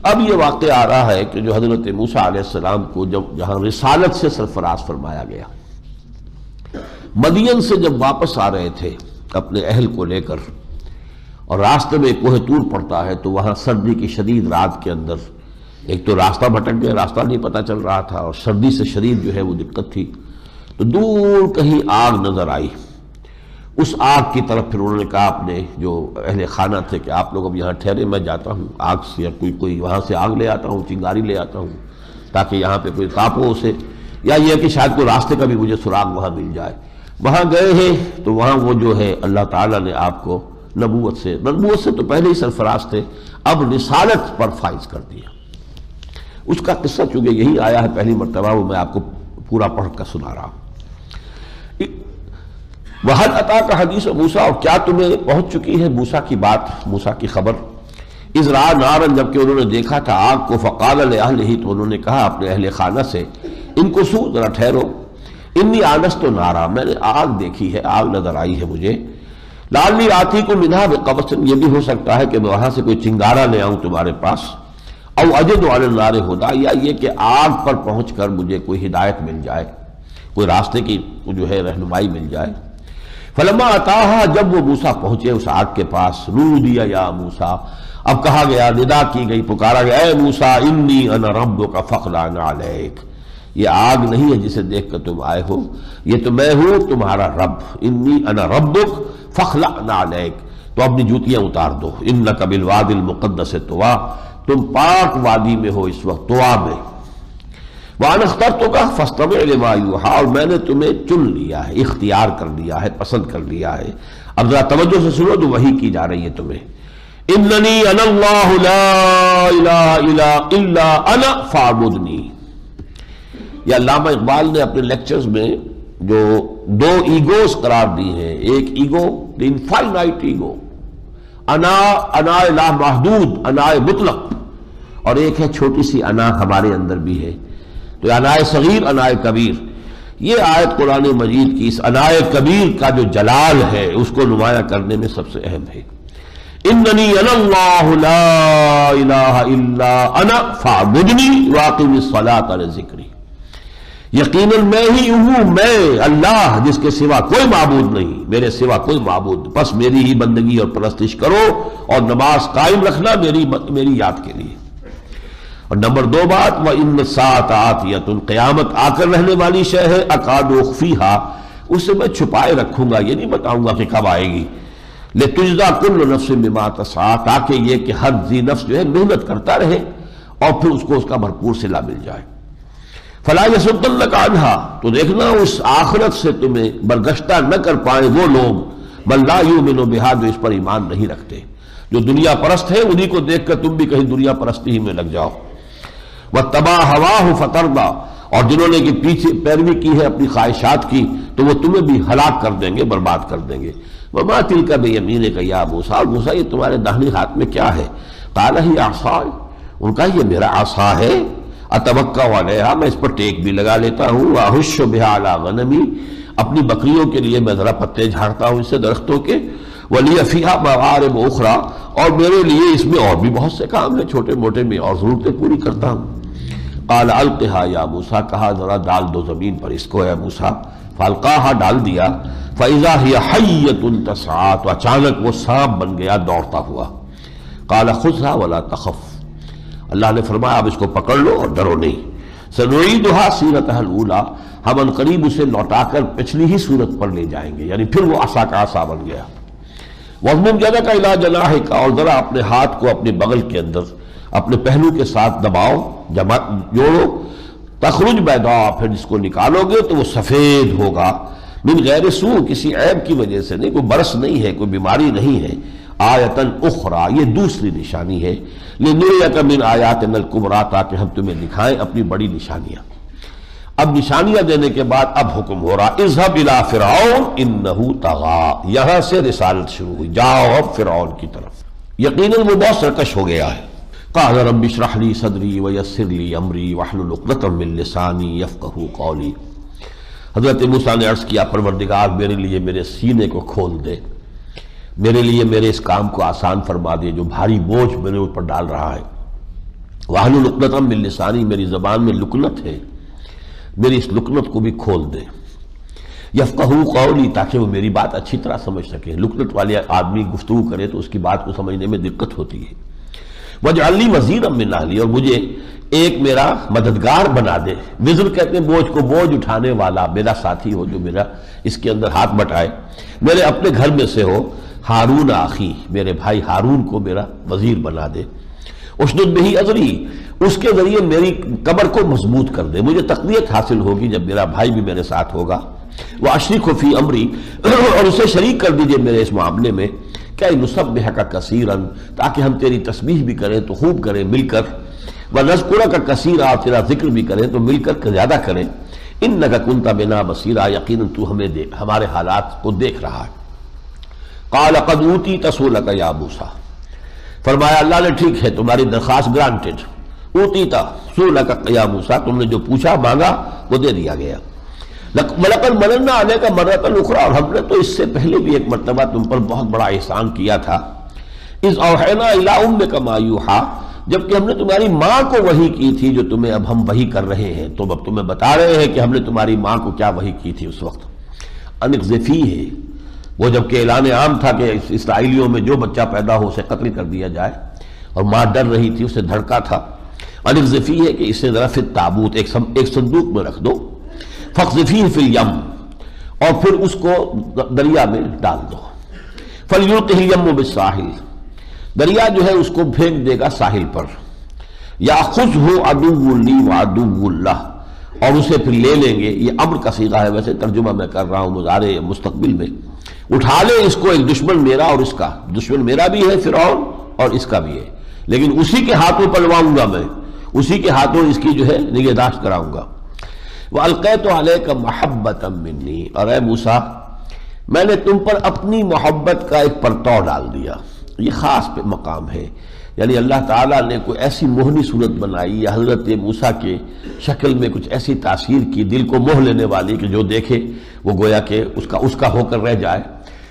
اب یہ واقعہ آ رہا ہے کہ جو حضرت موسیٰ علیہ السلام کو جہاں رسالت سے سرفراز فرمایا گیا، مدین سے جب واپس آ رہے تھے اپنے اہل کو لے کر، اور راستے میں کوہ طور پڑتا ہے تو وہاں سردی کی شدید رات کے اندر ایک تو راستہ بھٹک گیا، راستہ نہیں پتہ چل رہا تھا، اور سردی سے شدید جو ہے وہ دقت تھی، تو دور کہیں آگ نظر آئی۔ اس آگ کی طرف پھر انہوں نے کہا اپنے جو اہل خانہ تھے کہ آپ لوگ اب یہاں ٹھہرے، میں جاتا ہوں آگ سے، کوئی وہاں سے آگ لے آتا ہوں، چنگاری لے آتا ہوں تاکہ یہاں پہ کوئی تاپ ہو اسے۔ یا یہ کہ شاید کوئی راستے کا بھی مجھے سراغ وہاں مل جائے۔ وہاں گئے ہیں تو وہاں وہ جو ہے اللہ تعالیٰ نے آپ کو نبوت سے تو پہلے ہی سرفراز تھے، اب رسالت پر فائز کر دیا۔ اس کا قصہ چونکہ یہی آیا ہے پہلی مرتبہ، وہ میں آپ کو پورا پڑھ کر سنا رہا ہوں۔ وَهَلْ أَتَاكَ حَدِيثُ موسیٰ، اور کیا تمہیں پہنچ چکی ہے موسیٰ کی بات، موسیٰ کی خبر؟ اِذْ رَأَىٰ نَارًا، جبکہ انہوں نے دیکھا تھا آگ کو، فَقَالَ لِأَهْلِهِ، تو انہوں نے کہا اپنے اہل خانہ سے، انکثوا، ذرا ٹھہرو، انی آنست نارا، میں نے آگ دیکھی ہے، آگ نظر آئی ہے مجھے، لعلی آتیکم منہا بقبس، یہ بھی ہو سکتا ہے کہ میں وہاں سے کوئی چنگارا لے آؤں تمہارے پاس، او اجد علی النار ہدی، یا یہ کہ آگ پر پہنچ کر مجھے کوئی ہدایت مل جائے، کوئی راستے کی جو ہے رہنمائی مل جائے۔ فلما اتاہا، جب وہ موسیٰ پہنچے اس آگ کے پاس، نودی یا موسیٰ، اب کہا گیا، ندا کی گئی، پکارا گیا، اے موسیٰ انی انا ربک فاخلع علیک، یہ آگ نہیں ہے جسے دیکھ کر تم آئے ہو، یہ تو میں ہوں تمہارا رب، انی انا ربک فاخلع علیک، تو اپنی جوتیاں اتار دو، انک بالوادی المقدس طویٰ، تم پاک وادی میں ہو اس وقت، طویٰ میں، وَأَنَا اخْتَرْتُكَ فَاسْتَمِعْ لِمَا يُوحَىٰ، اور میں نے تمہیں چن لیا ہے، اختیار کر لیا ہے، پسند کر لیا ہے۔ اب ذرا توجہ سے سنو جو وحی کی جا رہی ہے تمہیں، اِنَّنِي أَنَا اللَّهُ لَا إِلَٰهَ إِلَّا أَنَا فَاعْبُدْنِي۔ یہ علامہ اقبال نے اپنے لیکچرز میں جو دو ایگوز قرار دی ہیں، ایک ایگو انفائنائٹ ایگو، انا الہ محدود، انا مطلق، اور ایک ہے چھوٹی سی انا ہمارے اندر بھی ہے، تو انا صغیر انا کبیر، یہ آیت قرآن مجید کی اس انا کبیر کا جو جلال ہے اس کو نمایاں کرنے میں سب سے اہم ہے۔ اننی انا اللہ لا الہ الا انا فاعبدنی واقم الصلاۃ لذکری، یقیناً میں ہی ہوں، میں اللہ جس کے سوا کوئی معبود نہیں، میرے سوا کوئی معبود، بس میری ہی بندگی اور پرستش کرو اور نماز قائم رکھنا میری یاد کے لیے۔ اور نمبر دو بات، وَإِنَّ السَّاعَةَ آتِيَةٌ، قیامت آ کر رہنے والی شے ہے، أَكَادُ أُخْفِيهَا، اسے میں چھپائے رکھوں گا، یہ نہیں بتاؤں گا کہ کب آئے گی، لِتُجْزَىٰ كُلُّ نَفْسٍ بِمَا تَسْعَىٰ، تاکہ یہ کہ ہر ذی نفس جو ہے محنت کرتا رہے اور پھر اس کو اس کا بھرپور صلہ مل جائے۔ فَلَا يَصُدَّنَّكَ عَنْهَا، تو دیکھنا اس آخرت سے تمہیں برگشتہ نہ کر پائے وہ لوگ، بل لا يؤمنوا بها، جو اس پر ایمان نہیں رکھتے، جو دنیا پرست ہے انہی کو دیکھ کر تم بھی کہیں دنیا پرستی ہی میں لگ جاؤ۔ وَاتَّبَعَ هَوَاهُ فَتَرْضَىٰ، اور جنہوں نے کہ پیچھے پیروی کی ہے اپنی خواہشات کی تو وہ تمہیں بھی ہلاک کر دیں گے، برباد کر دیں گے۔ وَمَا تِلْكَ بِيَمِينِكَ يَا موسیٰ، موسیٰ یہ تمہارے داہنے ہاتھ میں کیا ہے؟ قَالَ هِيَ عَصَايَ، ان کا یہ میرا عصا ہے، أَتَوَكَّأُ عَلَيْهَا، میں اس پر ٹیک بھی لگا لیتا ہوں، وَأَحُشُّ بِهَا عَلَىٰ غَنَمِي، اپنی بکریوں کے لیے میں ذرا پتے جھاڑتا ہوں اس سے درختوں کے، وَلِيَ فِيهَا مَآرِبُ أُخْرَىٰ، اور میرے لیے اس میں اور بھی بہت سے کام ہیں، چھوٹے موٹے میں اور ضرورتیں پوری کرتا ہوں۔ قال القها یا موسیٰ، کہا ذرا ڈال دو زمین پر اس کو اے موسیٰ، فالقاها ڈال دیا، فاذا هي حیۃ تسعیٰ، تو اچانک وہ سانپ بن گیا دوڑتا ہوا۔ قال خذها ولا تخف، اللہ نے فرمایا اب اس کو پکڑ لو اور ڈرو نہیں۔ سنعیدها سیرتها الاولیٰ، ہم ان قریب اسے لوٹا کر پچھلی ہی صورت پر لے جائیں گے، یعنی پھر وہ عصا کا عصا بن گیا۔ وَاضْمُمْ يَدَكَ إِلَىٰ جَنَاحِكَ، اور ذرا اپنے ہاتھ کو اپنے بغل کے اندر اپنے پہلو کے ساتھ دباؤ، جوڑو، تخرج بیضاء، پھر جس کو نکالو گے تو وہ سفید ہوگا، من غیر سوء، کسی عیب کی وجہ سے نہیں، کوئی برس نہیں ہے، کوئی بیماری نہیں ہے، آیتن اخرى، یہ دوسری نشانی ہے، لنریک من آیاتنا الکبریٰ، تاکہ ہم تمہیں دکھائیں اپنی بڑی نشانیاں۔ اب نشانیاں دینے کے بعد اب حکم ہو رہا، اذهب الى فرعون انه طغى، یہاں سے رسالت شروع ہوئی، جاؤ اب فرعون کی طرف، یقیناً وہ بہت سرکش ہو گیا ہے۔ قال رب اشرح لي صدری ويسر لي امری واحلل عقدۃ من لسانی یفقہوا قولی، حضرت موسیٰ نے عرض کیا پروردگار میرے لیے میرے سینے کو کھول دے، میرے لیے میرے اس کام کو آسان فرما دے جو بھاری بوجھ میرے اوپر ڈال رہا ہے، واحلل عقدۃ من لسانی، میری زبان میں لکنت ہے، میری اس لکنت کو بھی کھول دے، یفقہوا قولی، تاکہ وہ میری بات اچھی طرح سمجھ سکے، لکنت والے آدمی گفتگو کرے تو اس کی بات کو سمجھنے میں دقت ہوتی ہے۔ وَاجْعَلْ لِي وَزِيرًا مِّنْ أَهْلِي، اور مجھے ایک میرا مددگار بنا دے، وزر کہتے ہیں بوجھ کو، بوجھ اٹھانے والا، میرا ساتھی ہو جو میرا اس کے اندر ہاتھ بٹائے، میرے اپنے گھر میں سے ہو، ہارون اخی، میرے بھائی ہارون کو میرا وزیر بنا دے، اشدد بہی اذری، اس کے ذریعے میری کمر کو مضبوط کر دے، مجھے تقویت حاصل ہوگی جب میرا بھائی بھی میرے ساتھ ہوگا۔ واشرکہ فی امری، اور اسے شریک کر دیجئے میرے اس معاملے میں، کہ نسبحک کثیرا، تاکہ ہم تیری تسبیح بھی کریں تو خوب کریں مل کر، ونذکرک کثیرا، تیرا ذکر بھی کریں تو مل کر زیادہ کریں، انک کنت بنا بصیرا، یقیناً تو ہمارے حالات کو دیکھ رہا ہے۔ قال قد اوتیت سؤلک یا موسیٰ، فرمایا اللہ نے ٹھیک ہے تمہاری درخواست گرانٹڈ، اوتیت سؤلک یا موسیٰ، تم نے جو پوچھا مانگا وہ دے دیا گیا۔ وَلَقَدْ مَنَنَّا عَلَيْكَ مَرَّةً أُخْرَىٰ، اور ہم نے تو اس سے پہلے بھی ایک مرتبہ تم پر بہت بڑا احسان کیا تھا۔ اِذْ أَوْحَيْنَا إِلَىٰ أُمِّكَ مَا يُوحَىٰ، جبکہ ہم نے تمہاری ماں کو وحی کی تھی جو تمہیں اب ہم وحی کر رہے ہیں، تو اب تمہیں بتا رہے ہیں کہ ہم نے تمہاری ماں کو کیا وحی کی تھی اس وقت۔ أَنِ اقْذِفِيهِ، وہ جبکہ اعلان عام تھا کہ اسرائیلیوں میں جو بچہ پیدا ہو اسے قتل کر دیا جائے، اور ماں ڈر رہی تھی، اسے دھڑکا تھا۔ أَنِ اقْذِفِيهِ کہ اسے ذرا فی التابوت، ایک صندوق میں رکھ دو، فَاقْذِفِيهِ فِي الْيَمِّ، اور پھر اس کو دریا میں ڈال دو، فَلْيُلْقِهِ الْيَمُّ بِالسَّاحِلِ، دریا جو ہے اس کو پھینک دے گا ساحل پر، یَأْخُذْهُ عَدُوٌّ لِّی وَعَدُوٌّ لَّهُ، اور اسے پھر لے لیں گے، یہ امر کا صیغہ ہے، ویسے ترجمہ میں کر رہا ہوں مضارع مستقبل میں، اٹھا لے اس کو، ایک دشمن میرا اور اس کا، دشمن میرا بھی ہے فرعون اور اس کا بھی ہے، لیکن اسی کے ہاتھوں پلواؤں گا میں، اسی کے ہاتھوں اس کی جو ہے نگہداشت کراؤں گا۔ وَأَلْقَيْتُ عَلَيْكَ مَحَبَّةً مِّنِّي، اور اے موسیٰ میں نے تم پر اپنی محبت کا ایک پرتو ڈال دیا۔ یہ خاص مقام ہے، یعنی اللہ تعالیٰ نے کوئی ایسی موہنی صورت بنائی یا حضرت موسیٰ کے شکل میں کچھ ایسی تاثیر کی، دل کو موہ لینے والی، کہ جو دیکھے وہ گویا کہ اس کا ہو کر رہ جائے،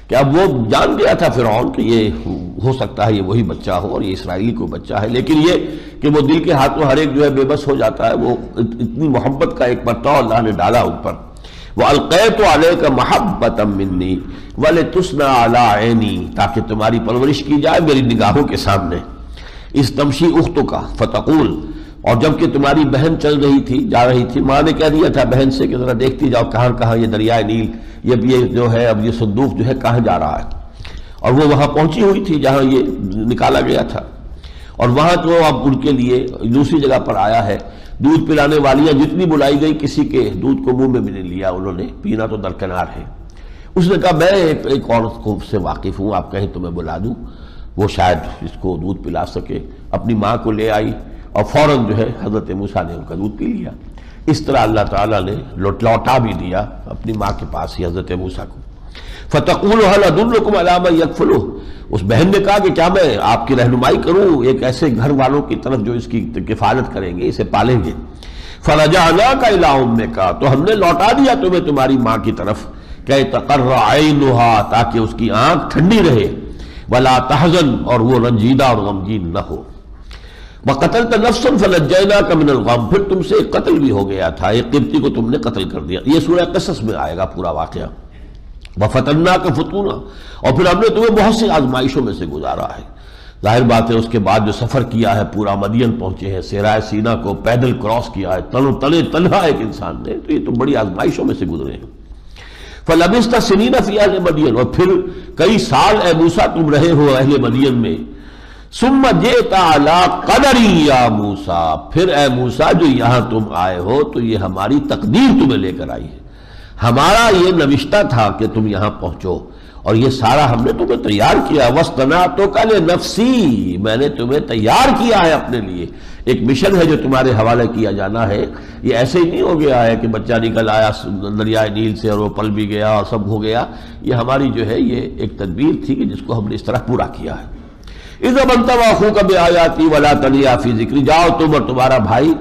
کہ اب وہ جان گیا تھا فرعون کہ یہ ہو سکتا ہے یہ وہی بچہ ہو اور یہ اسرائیلی کوئی بچہ ہے، لیکن یہ کہ وہ دل کے ہاتھوں ہر ایک جو ہے بے بس ہو جاتا ہے، وہ اتنی محبت کا ایک پرتو اللہ نے ڈالا ان پر۔ وَأَلْقَيْتُ عَلَيْكَ مَحَبَّةً مِّنِّي وَلِتُصْنَعَ عَلَىٰ عَيْنِي، تاکہ تمہاری پرورش کی جائے میری نگاہوں کے سامنے۔ اس تمشی اختک فتقول، اور جب کہ تمہاری بہن چل رہی تھی، جا رہی تھی، ماں نے کہہ دیا تھا بہن سے کہ ذرا دیکھتی جاؤ کہاں کہاں یہ دریائے نیل، یہ جو ہے اب یہ صندوق جو ہے کہاں جا رہا ہے، اور وہ وہاں پہنچی ہوئی تھی جہاں یہ نکالا گیا تھا، اور وہاں جو اب ان کے لیے دوسری جگہ پر آیا ہے، دودھ پلانے والیاں جتنی بلائی گئی کسی کے دودھ کو منہ میں بھی نہیں لیا انہوں نے، پینا تو درکنار ہے۔ اس نے کہا میں ایک عورت کو سے واقف ہوں، آپ کہیں تو میں بلا دوں، وہ شاید اس کو دودھ پلا سکے۔ اپنی ماں کو لے آئی اور فوراً جو ہے حضرت موسیٰ نے ان کا دودھ پی لیا۔ اس طرح اللہ تعالیٰ نے لوٹا بھی دیا اپنی ماں کے پاس ہی حضرت موسیٰ کو۔ فَتَقُولُ هَلْ أَدُلُّكُمْ عَلَىٰ مَن يَكْفُلُهُ، اس بہن نے کہا کہ کیا میں آپ کی رہنمائی کروں ایک ایسے گھر والوں کی طرف جو اس کی کفالت کریں گے، اسے پالیں گے۔ فَرَجَعْنَاكَ إِلَىٰ أُمِّكَ، تو ہم نے لوٹا دیا تمہیں تمہاری ماں کی طرف، کہ تقر عینها، تاکہ اس کی آنکھ ٹھنڈی رہے، ولا تحزن، اور وہ رنجیدہ اور غمگین نہ ہو۔ وقتلت نفسا فنجیناک من الغم، پھر تم سے ایک قتل بھی ہو گیا تھا، ایک قبطی کو تم نے قتل کر دیا۔ یہ سورہ قصص میں آئے گا پورا واقعہ۔ وفتناک فتونا، اور پھر ہم نے تمہیں بہت سی آزمائشوں میں سے گزارا ہے۔ ظاہر بات ہے اس کے بعد جو سفر کیا ہے، پورا مدین پہنچے ہیں، صحرائے سینا کو پیدل کراس کیا ہے، تنہا ایک انسان نے، تو یہ تو بڑی آزمائشوں میں سے گزرے ہیں۔ فَلَبِثْتَ سِنِينَ فِي أَهْلِ مَدْيَنَ، اور پھر کئی سال اے موسیٰ تم رہے ہو اہل مدین میں۔ ثُمَّ جِئْتَ عَلَىٰ قَدَرٍ يَا موسیٰ، پھر اے موسیٰ جو یہاں تم آئے ہو تو یہ ہماری تقدیر تمہیں لے کر آئی ہے، ہمارا یہ نوشتہ تھا کہ تم یہاں پہنچو، اور یہ سارا ہم نے تمہیں تیار کیا۔ وَاصْطَنَعْتُكَ لِنَفْسِي، میں نے تمہیں تیار کیا ہے اپنے لیے، ایک مشن ہے جو تمہارے حوالے کیا جانا ہے۔ یہ ایسے ہی نہیں ہو گیا ہے کہ بچہ نکل آیا دریائے نیل سے اور وہ پل بھی گیا اور سب ہو گیا، یہ ہماری جو ہے یہ ایک تدبیر تھی کہ جس کو ہم نے اس طرح پورا کیا ہے۔ اذهب انت واخوك بآياتي ولا تنيا في ذكري، جاؤ تم اور تمہارا بھائی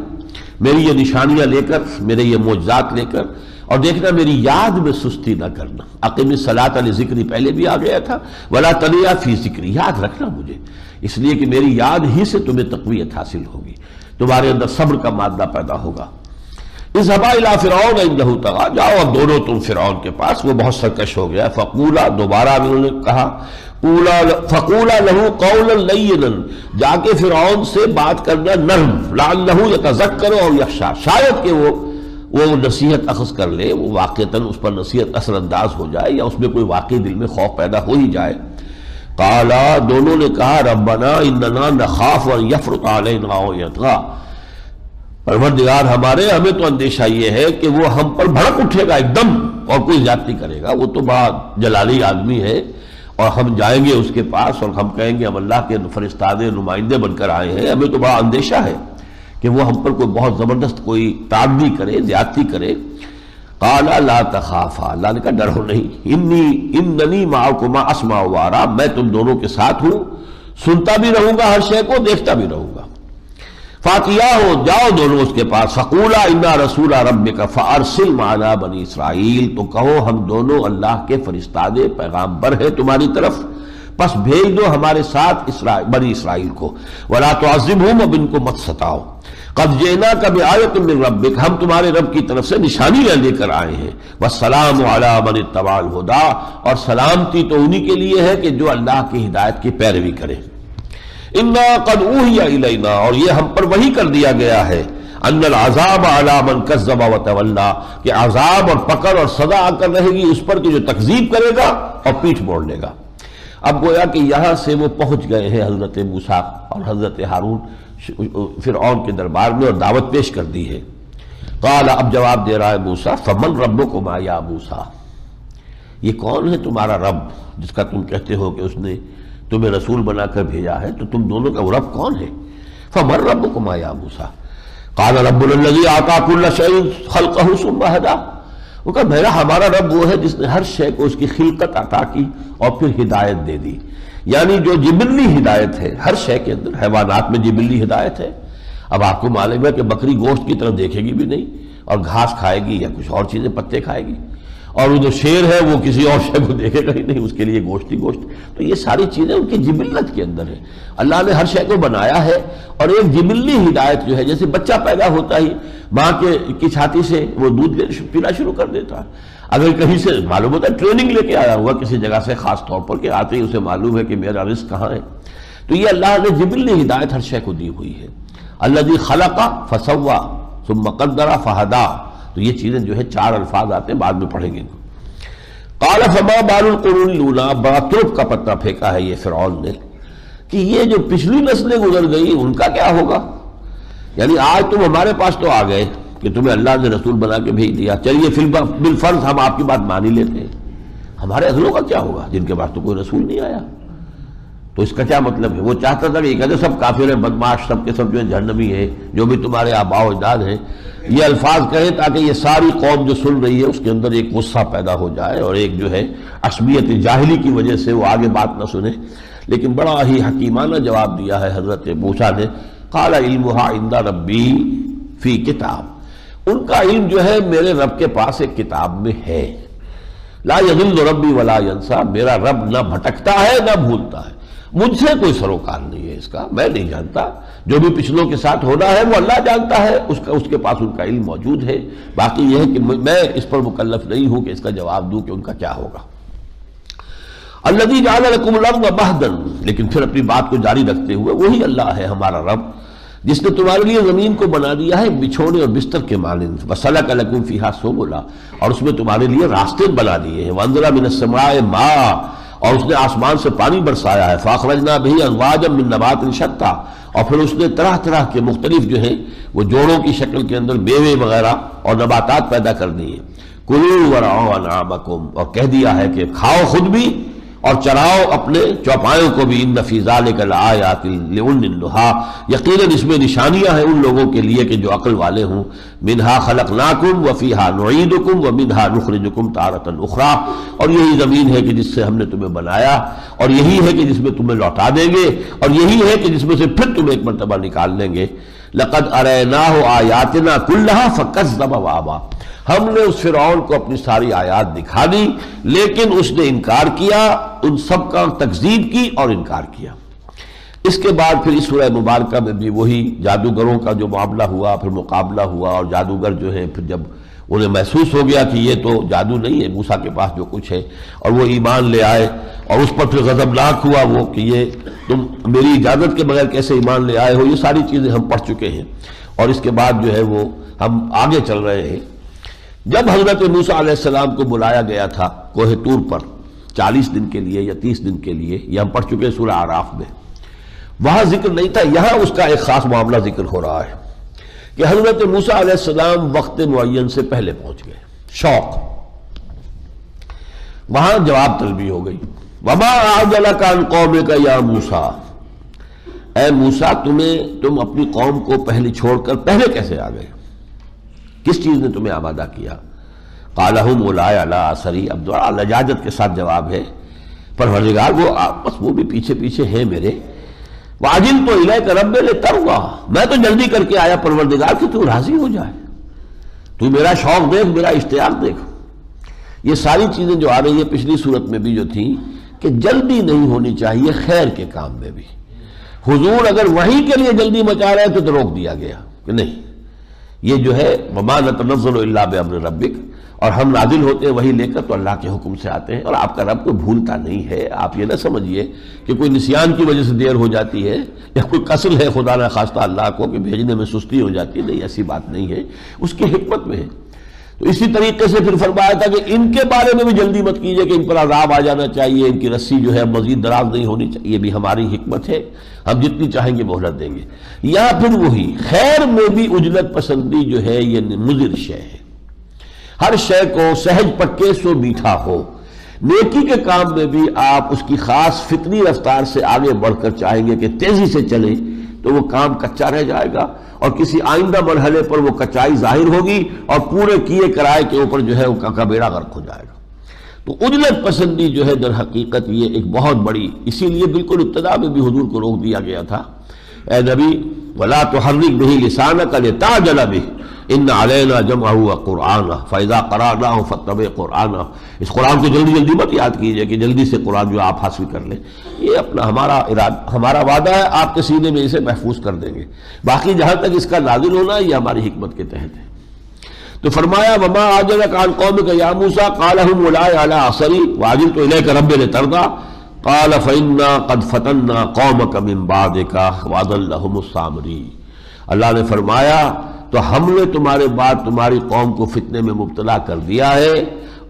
میری یہ نشانیاں لے کر، میرے یہ معجزات لے کر، اور دیکھنا میری یاد میں سستی نہ کرنا۔ اقم الصلاۃ لذکری پہلے بھی آ گیا تھا، ولا تنیا فی ذکری، یاد رکھنا مجھے، اس لیے کہ میری یاد ہی سے تمہیں تقویت حاصل ہوگی، تمہارے اندر صبر کا مادہ پیدا ہوگا۔ اذهبا الى فرعون انه طغى، جاؤ اب دونوں تم فرعون کے پاس، وہ بہت سرکش ہو گیا۔ فقولا، دوبارہ انہوں نے کہا، فقولا له قولا لینا، جا کے فرعون سے بات کرنا نرم، لعلہ یتذکر او یخشی، شاید کہ وہ نصیحت اخذ کر لے، وہ واقعتاً اس پر نصیحت اثر انداز ہو جائے، یا اس میں کوئی واقعی دل میں خوف پیدا ہو ہی جائے۔ قالا دونوں نے کہا ربنا اننا نخاف ان یفرط علینا او یطغی، پروردگار ہمارے ہمیں تو اندیشہ یہ ہے کہ وہ ہم پر بھڑک اٹھے گا ایک دم اور کوئی زیادتی کرے گا، وہ تو بڑا جلالی آدمی ہے، اور ہم جائیں گے اس کے پاس اور ہم کہیں گے ہم اللہ کے فرستادے نمائندے بن کر آئے ہیں، ہمیں تو بڑا اندیشہ ہے کہ وہ ہم پر کوئی بہت زبردست کوئی تعدی کرے، زیادتی کرے۔ قال لا تخافا، اللہ نے کہا ڈرو نہیں، اننی معکما اسمع و ارى، میں تم دونوں کے ساتھ ہوں، سنتا بھی رہوں گا ہر شے کو، دیکھتا بھی رہوں گا۔ فاتیاہ، جاؤ دونوں اس کے پاس، فقولا انا رسول ربک فارسل معنا بنی اسرائیل، تو کہو ہم دونوں اللہ کے فرستادے پیغامبر ہیں تمہاری طرف، پس بھیج دو ہمارے ساتھ بنی اسرائیل کو، ولا تعذبہم، اب ان کو مت ستاؤ، قد جئناک بآیۃ من ربک، ہم تمہارے رب کی طرف سے نشانیاں لے کر آئے ہیں، والسلام علی من اتبع الہدی، اور سلامتی تو انہی کے لیے ہے کہ جو اللہ کی ہدایت کی پیروی کرے۔ انا قد اوحی الینا، اور یہ ہم پر وحی کر دیا گیا ہے، ان العذاب علی من کذب وتولی، کہ عذاب اور پکڑ اور سزا آ کر رہے گی اس پر کہ جو تکذیب کرے گا اور پیٹھ موڑ لے گا۔ اب گویا کہ یہاں سے وہ پہنچ گئے ہیں حضرت موسیٰ اور حضرت ہارون فرعون کے دربار میں، اور دعوت پیش کر دی ہے۔ قال، اب جواب دے رہا ہے موسیٰ، فمن ربکما یا موسیٰ، یہ کون ہے تمہارا رب جس کا تم کہتے ہو کہ اس نے تمہیں رسول بنا کر بھیجا ہے، تو تم دونوں کا وہ رب کون ہے؟ فمن ربکما یا موسیٰ، قال ربنا الذی اعطی کل شیء خلقہ ثم ہدی، وہ کہا میرا ہمارا رب وہ ہے جس نے ہر شے کو اس کی خلقت عطا کی اور پھر ہدایت دے دی، یعنی جو جبلی ہدایت ہے ہر شے کے اندر، حیوانات میں جبلی ہدایت ہے۔ اب آپ کو معلوم ہے کہ بکری گوشت کی طرف دیکھے گی بھی نہیں اور گھاس کھائے گی یا کچھ اور چیزیں پتے کھائے گی، اور وہ جو شیر ہے وہ کسی اور شے کو دیکھے گا ہی نہیں، اس کے لیے گوشت ہی گوشت۔ تو یہ ساری چیزیں ان کی جبلت کے اندر ہے، اللہ نے ہر شے کو بنایا ہے، اور ایک جبلی ہدایت جو ہے، جیسے بچہ پیدا ہوتا ہی ماں کی چھاتی سے وہ دودھ پینا شروع کر دیتا ہے، اگر کہیں سے معلوم ہوتا ہے ٹریننگ لے کے آیا ہوا کسی جگہ سے خاص طور پر کہ آتے ہی اسے معلوم ہے کہ میرا رزق کہاں ہے، تو یہ اللہ نے جبلی ہدایت ہر شے کو دی ہوئی ہے۔ الذی خلق فسوی ثم قدر فہدی، تو یہ چیزیں جو ہے چار الفاظ آتے ہیں، بعد میں پڑھیں گے۔ قال فما بال القرون الاولی، بڑا ترک کا پتہ پھینکا ہے یہ فرعون نے کہ یہ جو پچھلی نسلیں گزر گئی ان کا کیا ہوگا، یعنی آج تم ہمارے پاس تو آ گئے کہ تمہیں اللہ نے رسول بنا کے بھیج دیا، چلیے بالفرض ہم آپ کی بات مان ہی لیتے ہیں، ہمارے اگلوں کا کیا ہوگا جن کے پاس تو کوئی رسول نہیں آیا؟ تو اس کا کیا مطلب ہے؟ وہ چاہتا تھا کہ یہ کہتے سب کافر ہیں، بدماش سب کے سب جو ہے جہنمی ہے، جو بھی تمہارے آباء و اجداد ہیں، یہ الفاظ کہیں تاکہ یہ ساری قوم جو سن رہی ہے اس کے اندر ایک غصہ پیدا ہو جائے، اور ایک جو ہے عصبیت جاہلی کی وجہ سے وہ آگے بات نہ سنے۔ لیکن بڑا ہی حکیمانہ جواب دیا ہے حضرت موسیٰ نے، قال علمها عند ربی فی کتاب، ان کا علم جو ہے میرے رب کے پاس ایک کتاب میں ہے، لا یضل ربی ولا ینسیٰ، میرا رب نہ بھٹکتا ہے نہ بھولتا ہے، مجھ سے کوئی سروکار نہیں ہے اس کا، میں نہیں جانتا، جو بھی پچھلوں کے ساتھ ہونا ہے وہ اللہ جانتا ہے، اس کے پاس ان کا علم موجود ہے، باقی یہ ہے کہ میں اس پر مکلف نہیں ہوں کہ اس کا جواب دوں کہ ان کا کیا ہوگا۔ الذی جعل لکم الارض مہدا، لیکن پھر اپنی بات کو جاری رکھتے ہوئے وہی اللہ ہے ہمارا رب جس نے تمہارے لیے زمین کو بنا دیا ہے بچھونے اور بستر کے مانند، وسلک لکم فیہا سبلا، اور اس میں تمہارے لیے راستے بنا دیے ہیں، وانزل من السماء ماء، اور اس نے آسمان سے پانی برسایا ہے، فاخرجنا بہ ازواجا من نبات شتیٰ، اور پھر اس نے طرح طرح کے مختلف جو ہیں وہ جوڑوں کی شکل کے اندر میوے وغیرہ اور نباتات پیدا کر دیے، کلوا ورعوا انعامکم، اور کہہ دیا ہے کہ کھاؤ خود بھی اور چراؤ اپنے چوپایوں کو بھی، ان فی ذلک لآیات لأولی النہی، یقیناً اس میں نشانیاں ہیں ان لوگوں کے لیے کہ جو عقل والے ہوں، منہا خلقناکم وفیہا نعیدکم ومنہا نخرجکم تارۃ اخری، اور یہی زمین ہے کہ جس سے ہم نے تمہیں بنایا، اور یہی ہے کہ جس میں تمہیں لوٹا دیں گے، اور یہی ہے کہ جس میں سے پھر تمہیں ایک مرتبہ نکال لیں گے۔ لقد اریناہ آیاتنا کلہا فکذب وابا، ہم نے اس فرعون کو اپنی ساری آیات دکھا دی لیکن اس نے انکار کیا، ان سب کا تکذیب کی اور انکار کیا۔ اس کے بعد پھر اس سورہ مبارکہ میں بھی وہی جادوگروں کا جو معاملہ ہوا، پھر مقابلہ ہوا، اور جادوگر جو ہے پھر جب انہیں محسوس ہو گیا کہ یہ تو جادو نہیں ہے، موسیٰ کے پاس جو کچھ ہے، اور وہ ایمان لے آئے، اور اس پر پھر غضبناک ہوا وہ کہ یہ تم میری اجازت کے بغیر کیسے ایمان لے آئے ہو، یہ ساری چیزیں ہم پڑھ چکے ہیں، اور اس کے بعد جو ہے وہ ہم آگے چل رہے ہیں۔ جب حضرت موسیٰ علیہ السلام کو بلایا گیا تھا کوہ طور پر 40 دن کے لیے یا 30 دن کے لیے، یہ ہم پڑھ چکے ہیں سورہ اعراف میں، وہاں ذکر نہیں تھا، یہاں اس کا ایک خاص معاملہ ذکر ہو رہا ہے کہ حضرت موسیٰ علیہ السلام وقت معین سے پہلے پہنچ گئے، شوق، وہاں جواب طلبی ہو گئی، وما اعجلک عن قومک یا موسیٰ، اے موسیٰ تم اپنی قوم کو پہلے چھوڑ کر پہلے کیسے آ گئے، کس چیز نے تمہیں آمادہ کیا؟ قال هم اولائی علی اثری، اب دعا لجاجت کے ساتھ جواب ہے، پروردگار بس وہ بھی پیچھے پیچھے ہیں میرے، وعجلت الیک رب لترضی، میں تو جلدی کر کے آیا پروردگار کہ تو راضی ہو جائے، تو میرا شوق دیکھ، میرا اشتیاق دیکھ۔ یہ ساری چیزیں جو آ رہی ہیں پچھلی صورت میں بھی جو تھیں کہ جلدی نہیں ہونی چاہیے خیر کے کام میں بھی، حضور اگر وحی کے لیے جلدی مچا رہے ہیں تو روک دیا گیا کہ نہیں، یہ جو ہے وما نتنزل الا بامر ربک، اور ہم نازل ہوتے ہیں وہی لے کر تو اللہ کے حکم سے آتے ہیں، اور آپ کا رب کوئی بھولتا نہیں ہے، آپ یہ نہ سمجھیے کہ کوئی نسیان کی وجہ سے دیر ہو جاتی ہے یا کوئی کسل ہے خدا نہ خواستہ اللہ کو کہ بھیجنے میں سستی ہو جاتی ہے، نہیں، ایسی بات نہیں ہے، اس کی حکمت میں ہے۔ تو اسی طریقے سے پھر فرمایا تھا کہ ان کے بارے میں بھی جلدی مت کیجئے کہ ان پر عذاب آ جانا چاہیے، ان کی رسی جو ہے مزید دراز نہیں ہونی چاہیے، یہ بھی ہماری حکمت ہے، ہم جتنی چاہیں گے مہلت دیں گے۔ یا پھر وہی خیر میں بھی عجلت پسندی جو ہے یہ مضر شے ہے، ہر شے کو سہج پکے سو میٹھا ہو، نیکی کے کام میں بھی آپ اس کی خاص فطری رفتار سے آگے بڑھ کر چاہیں گے کہ تیزی سے چلے تو وہ کام کچا رہ جائے گا، اور کسی آئندہ مرحلے پر وہ کچائی ظاہر ہوگی اور پورے کیے کرائے کے اوپر جو ہے وہ کا بیڑا غرق ہو جائے گا۔ تو عجلت پسندی جو ہے در حقیقت یہ ایک بہت بڑی، اسی لیے بالکل ابتدا میں بھی حضور کو روک دیا گیا تھا، اے نبی وَلَا تُحَرِّكْ بِهِ لِسَانَكَ لِتَعْجَلَ بِهِ إِنَّ عَلَيْنَا جَمْعَهُ وَقُرْآنَهُ فَإِذَا قَرَأْنَاهُ فَاتَّبِعْ قُرْآنَهُ، اس قرآن کو جلدی جلدی مت یاد کیجئے کہ جلدی سے قرآن جو آپ حاصل کر لیں، یہ اپنا ہمارا وعدہ ہے، آپ کے سینے میں اسے محفوظ کر دیں گے، باقی جہاں تک اس کا نازل ہونا یہ ہماری حکمت کے تحت ہے۔ تو فرمایا وما اعجلک عن قومک یا موسیٰ قال هم اولائی علی اثری وعجلت الیک رب لترضی قال فإنا قد فتنا قومک من بعدک وأضلهم السامری، اللہ نے فرمایا تو ہم نے تمہارے بعد تمہاری قوم کو فتنے میں مبتلا کر دیا ہے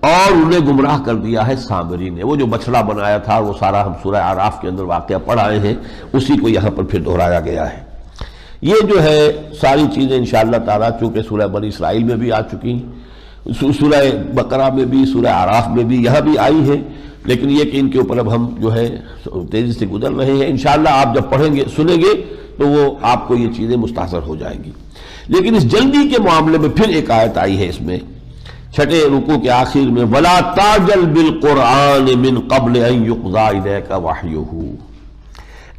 اور انہیں گمراہ کر دیا ہے سامری نے، وہ جو بچڑا بنایا تھا وہ سارا ہم سورہ اعراف کے اندر واقعہ پڑھ آئے ہیں، اسی کو یہاں پر پھر دہرایا گیا ہے۔ یہ جو ہے ساری چیزیں انشاءاللہ تعالیٰ چونکہ سورہ بنی اسرائیل میں بھی آ چکی، سورہ بقرہ میں بھی، سورہ اعراف میں بھی، یہاں بھی آئی ہے، لیکن یہ کہ ان کے اوپر اب ہم جو ہے تیزی سے گزر رہے ہیں، انشاءاللہ آپ جب پڑھیں گے سنیں گے تو وہ آپ کو یہ چیزیں مستحضر ہو جائیں گی۔ لیکن اس جلدی کے معاملے میں پھر ایک آیت آئی ہے اس میں چھٹے رکوع کے آخر میں وَلَا تَعْجَلْ بِالْقُرْآنِ مِنْ قَبْلِ أَنْ يُقْضَىٰ إِلَيْكَ وَحْيُهُ،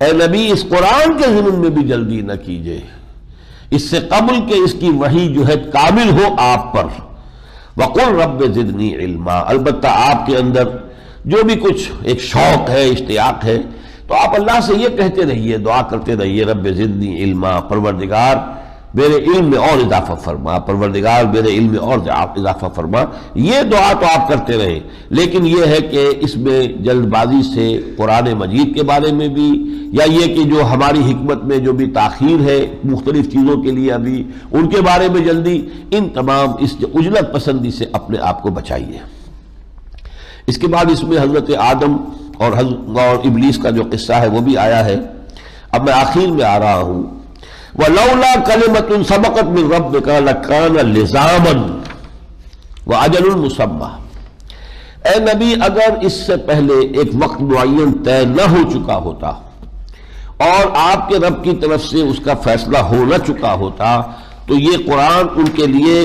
اے نبی اس قرآن کے ضمن میں بھی جلدی نہ کیجئے اس سے قبل کہ اس کی وحی جو ہے کامل ہو آپ پر، وَقُلْ رَبِّ زِدْنِي عِلْمًا، البتہ آپ کے اندر جو بھی کچھ ایک شوق ہے، اشتیاق ہے، تو آپ اللہ سے یہ کہتے رہیے، دعا کرتے رہیے رب زدنی علما، پروردگار میرے علم میں اور اضافہ فرما، پروردگار میرے علم میں اور اضافہ فرما، یہ دعا تو آپ کرتے رہیں، لیکن یہ ہے کہ اس میں جلد بازی سے قرآن مجید کے بارے میں بھی، یا یہ کہ جو ہماری حکمت میں جو بھی تاخیر ہے مختلف چیزوں کے لیے ابھی ان کے بارے میں جلدی، ان تمام اس عجلت پسندی سے اپنے آپ کو بچائیے۔ اس کے بعد اس میں حضرت آدم اور ابلیس کا جو قصہ ہے وہ بھی آیا ہے۔ اب میں آخر میں آ رہا ہوں وَلَوْلَا كَلِمَةٌ سَبَقَتْ مِنْ رَبِّكَ لَكَانَ لِزَامًا وَأَجَلٌ مُّسَمًّى، اے نبی اگر اس سے پہلے ایک وقت معین طے نہ ہو چکا ہوتا اور آپ کے رب کی طرف سے اس کا فیصلہ ہو نہ چکا ہوتا تو یہ قرآن ان کے لیے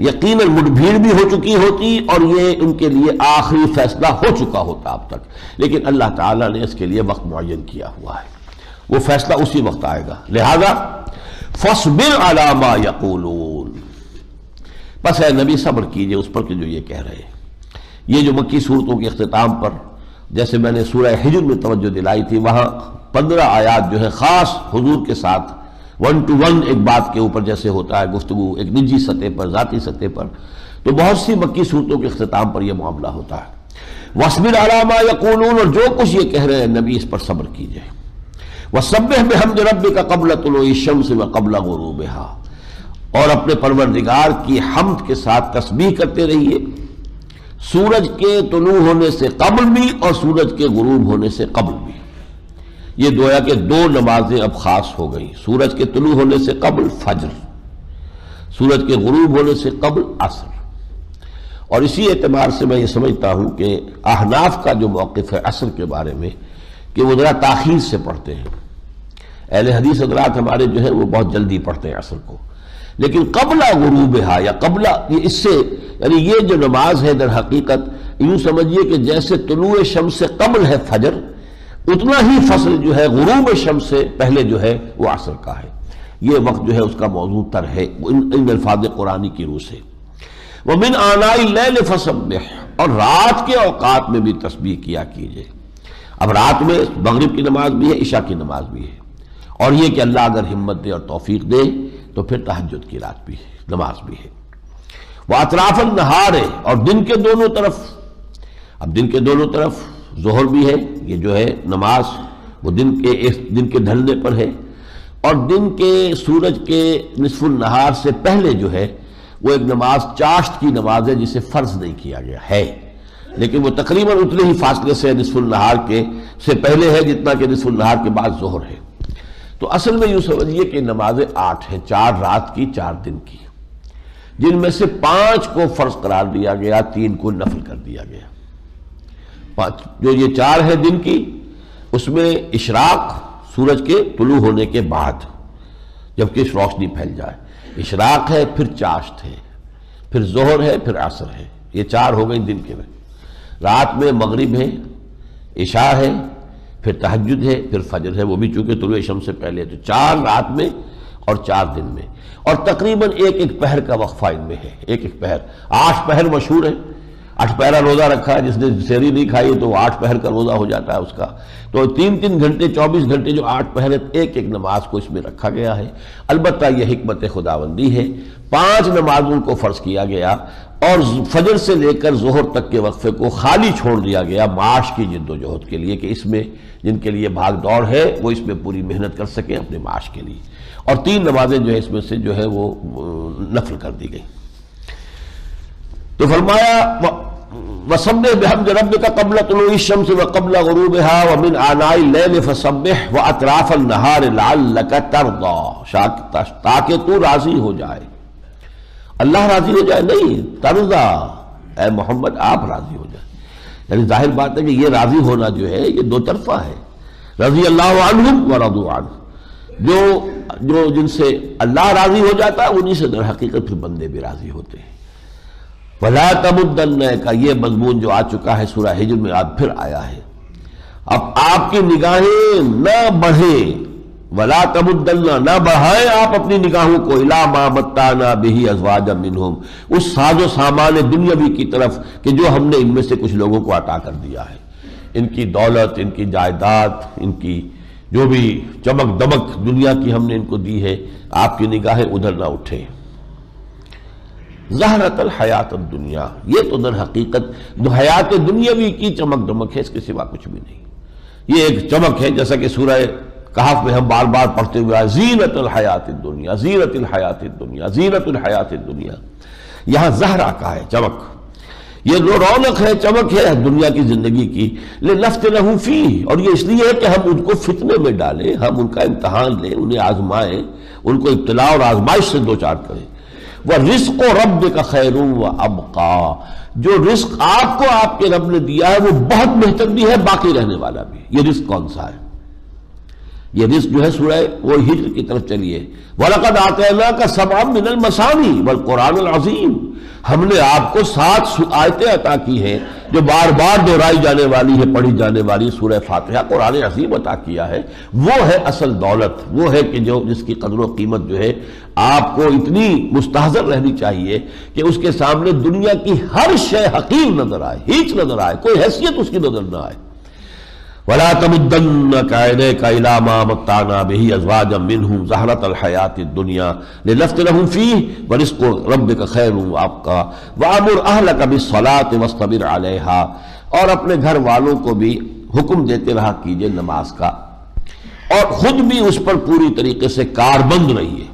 یقیناً مڈبھیڑ بھی ہو چکی ہوتی اور یہ ان کے لیے آخری فیصلہ ہو چکا ہوتا اب تک، لیکن اللہ تعالیٰ نے اس کے لیے وقت معین کیا ہوا ہے، وہ فیصلہ اسی وقت آئے گا، لہذا فَاصْبِرْ عَلَىٰ مَا يَقُولُونَ، بس اے نبی صبر کیجئے اس پر کہ جو یہ کہہ رہے ہیں۔ یہ جو مکی صورتوں کے اختتام پر جیسے میں نے سورہ حجر میں توجہ دلائی تھی، وہاں 15 آیات جو ہے خاص حضور کے ساتھ 1 to 1 ایک بات کے اوپر جیسے ہوتا ہے گفتگو ایک نجی سطح پر، ذاتی سطح پر، تو بہت سی مکی صورتوں کے اختتام پر یہ معاملہ ہوتا ہے۔ وَاصْبِرْ عَلَىٰ مَا يَقُولُونَ، اور جو کچھ یہ کہہ رہے ہیں نبی اس پر صبر کیجئے۔ وَسَبِّحْ بِحَمْدِ رَبِّكَ قَبْلَ طُلُوعِ الشَّمْسِ وَقَبْلَ غُرُوبِهَا، اور اپنے پروردگار کی حمد کے ساتھ تسبیح کرتے رہیے سورج کے طلوع ہونے سے قبل بھی اور سورج کے غروب ہونے سے قبل بھی. یہ گویا کہ دو نمازیں اب خاص ہو گئی. سورج کے طلوع ہونے سے قبل فجر، سورج کے غروب ہونے سے قبل عصر. اور اسی اعتبار سے میں یہ سمجھتا ہوں کہ احناف کا جو موقف ہے عصر کے بارے میں کہ وہ ذرا تاخیر سے پڑھتے ہیں. اہل حدیث حضرات ہمارے جو ہے وہ بہت جلدی پڑھتے ہیں عصر کو، لیکن قبل غروبہا یا قبل اس سے یعنی یہ جو نماز ہے در حقیقت یوں سمجھیے کہ جیسے طلوع شمس سے قبل ہے فجر، اتنا ہی فصل جو ہے غروب شمس سے پہلے جو ہے وہ عصر کا ہے. یہ وقت جو ہے اس کا موضوع تر ہے ان الفاظ قرآنی کی روح سے. وَمِنْ آنَاءِ اللَّيْلِ فَسَبِّحْ، اور رات کے اوقات میں بھی تسبیح کیا کیجئے. اب رات میں مغرب کی نماز بھی ہے، عشاء کی نماز بھی ہے، اور یہ کہ اللہ اگر ہمت دے اور توفیق دے تو پھر تہجد کی رات بھی ہے، نماز بھی ہے. وَأَطْرَافَ النَّهَارِ، اور دن کے دونوں طرف. اب دن کے دونوں طرف ظہر بھی ہے، یہ جو ہے نماز وہ دن کے ڈھلنے پر ہے، اور دن کے سورج کے نصف النہار سے پہلے جو ہے وہ ایک نماز چاشت کی نماز ہے جسے فرض نہیں کیا گیا ہے، لیکن وہ تقریباً اتنے ہی فاصلے سے نصف النہار کے سے پہلے ہے جتنا کہ نصف النہار کے بعد ظہر ہے. تو اصل میں یوں سمجھیے کہ نمازیں 8 ہیں، 4 رات کی 4 دن کی، جن میں سے 5 کو فرض قرار دیا گیا، 3 کو نفل کر دیا گیا. جو یہ 4 ہے دن کی، اس میں اشراق سورج کے طلوع ہونے کے بعد جبکہ روشنی پھیل جائے، اشراق ہے، پھر چاشت ہے، پھر ظہر ہے، پھر عصر ہے. یہ 4 ہو گئی دن کے میں. رات میں مغرب ہے، عشاء ہے، پھر تہجد ہے، پھر فجر ہے، وہ بھی چونکہ طلوع شمس سے پہلے. تو 4 رات میں اور 4 دن میں، اور تقریباً ایک پہر کا وقفہ ان میں ہے. ایک پہر. 8 پہر مشہور ہے، 8 پہرا روزہ رکھا ہے، جس نے سحری نہیں کھائی تو 8 پہر کا روزہ ہو جاتا ہے اس کا. تو 3 گھنٹے 24 گھنٹے جو 8 پہر ایک نماز کو اس میں رکھا گیا ہے. البتہ یہ حکمت خداوندی ہے، 5 نمازوں کو فرض کیا گیا اور فجر سے لے کر ظہر تک کے وقفے کو خالی چھوڑ دیا گیا معاش کی جد و جہد کے لیے، کہ اس میں جن کے لیے بھاگ دوڑ ہے وہ اس میں پوری محنت کر سکیں اپنے معاش کے لیے. اور 3 نمازیں جو ہے اس میں سے جو ہے وہ نفل کر دی گئی. تو فرمایا وَسَبِّحْ بِحَمْدِ رَبِّكَ قَبْلَ طُلُوعِ الشَّمْسِ وَقَبْلَ غُرُوبِهَا وَمِنْ آنَاءِ اللَّيْلِ فَسَبِّحْ وَأَطْرَافَ النَّهَارِ لَعَلَّكَ تَرْضَىٰ، تاکہ تو راضی ہو جائے. اللہ راضی ہو جائے نہیں، ترضا، اے محمد آپ راضی ہو جائے. یعنی ظاہر بات ہے کہ یہ راضی ہونا جو ہے یہ 2 طرفہ ہے. رضی اللہ عنہم ورضوا عنہ، جو جن سے اللہ راضی ہو جاتا ہے انہی سے در حقیقت پھر بندے بھی راضی ہوتے ہیں. وَلَا تَمُدَّنَّ کا یہ مضمون جو آ چکا ہے سورہ ہجر میں آج پھر آیا ہے. اب آپ کی نگاہیں نہ بڑھیں، وَلَا تَمُدَّنَّ نہ بڑھائیں آپ اپنی نگاہوں کو إِلَىٰ مَا مَتَّعْنَا بِهِ أَزْوَاجًا مِّنْهُمْ، اس ساز و سامان دنیاوی کی طرف کہ جو ہم نے ان میں سے کچھ لوگوں کو عطا کر دیا ہے. ان کی دولت، ان کی جائیداد، ان کی جو بھی چمک دمک دنیا کی ہم نے ان کو دی ہے، آپ کی نگاہیں ادھر نہ اٹھیں. زہرت الحیات الدنیا، یہ تو در حقیقت حیات دنیاوی کی چمک دمک ہے، اس کے سوا کچھ بھی نہیں. یہ ایک چمک ہے جیسا کہ سورہ کہف میں ہم بار بار پڑھتے ہوئے آئے، زینت الحیات الدنیا، زینت الحیات الدنیا، زینت الحیات الدنیا. یہاں زہرہ کا ہے، چمک، یہ جو رونق ہے، چمک ہے دنیا کی زندگی کی. لنفتنہم فیہ، اور یہ اس لیے ہے کہ ہم ان کو فتنے میں ڈالیں، ہم ان کا امتحان لیں، انہیں آزمائیں، ان کو ابتلاء اور آزمائش سے دوچار کریں. وَرِزْقُ رَبِّكَ خَيْرٌ وَأَبْقَىٰ، جو رزق آپ کو آپ کے رب نے دیا ہے وہ بہت بہتر بھی ہے، باقی رہنے والا بھی. یہ رزق کون سا ہے؟ یہ رزق جو ہے سورہ وہ ہجر کی طرف چلیے. وَلَقَدْ آتَيْنَاكَ سَبْعًا مِّنَ الْمَثَانِي وَالْقُرْآنِ الْعَظِيمِ، ہم نے آپ کو 7 آیتیں عطا کی ہیں جو بار بار دہرائی جانے والی ہے، پڑھی جانے والی. سورہ فاتحہ قرآن عظیم عطا کیا ہے، وہ ہے اصل دولت، وہ ہے کہ جس کی قدر و قیمت جو ہے آپ کو اتنی مستحضر رہنی چاہیے کہ اس کے سامنے دنیا کی ہر شے حقیر نظر آئے، ہیچ نظر آئے، کوئی حیثیت اس کی نظر نہ آئے. وَلَا تَمُدَّنَّكَ عَيْنَيْكَ إِلَىٰ مَا مَتَّعْنَا بِهِ أَزْوَاجًا مِّنْهُمْ زَهْرَةَ الْحَيَاةِ الدُّنْيَا لِنَفْتِنَهُمْ فِيهِ وَرِزْقُ رَبِّكَ خَيْرٌ وَأَبْقَىٰ وَأَمُرْ أَهْلَكَ بِالصَّلَاةِ وَاصْطَبِرْ عَلَيْهَا، اور اپنے گھر والوں کو بھی حکم دیتے رہا کیجئے نماز کا، اور خود بھی اس پر پوری طریقے سے کاربند رہیے.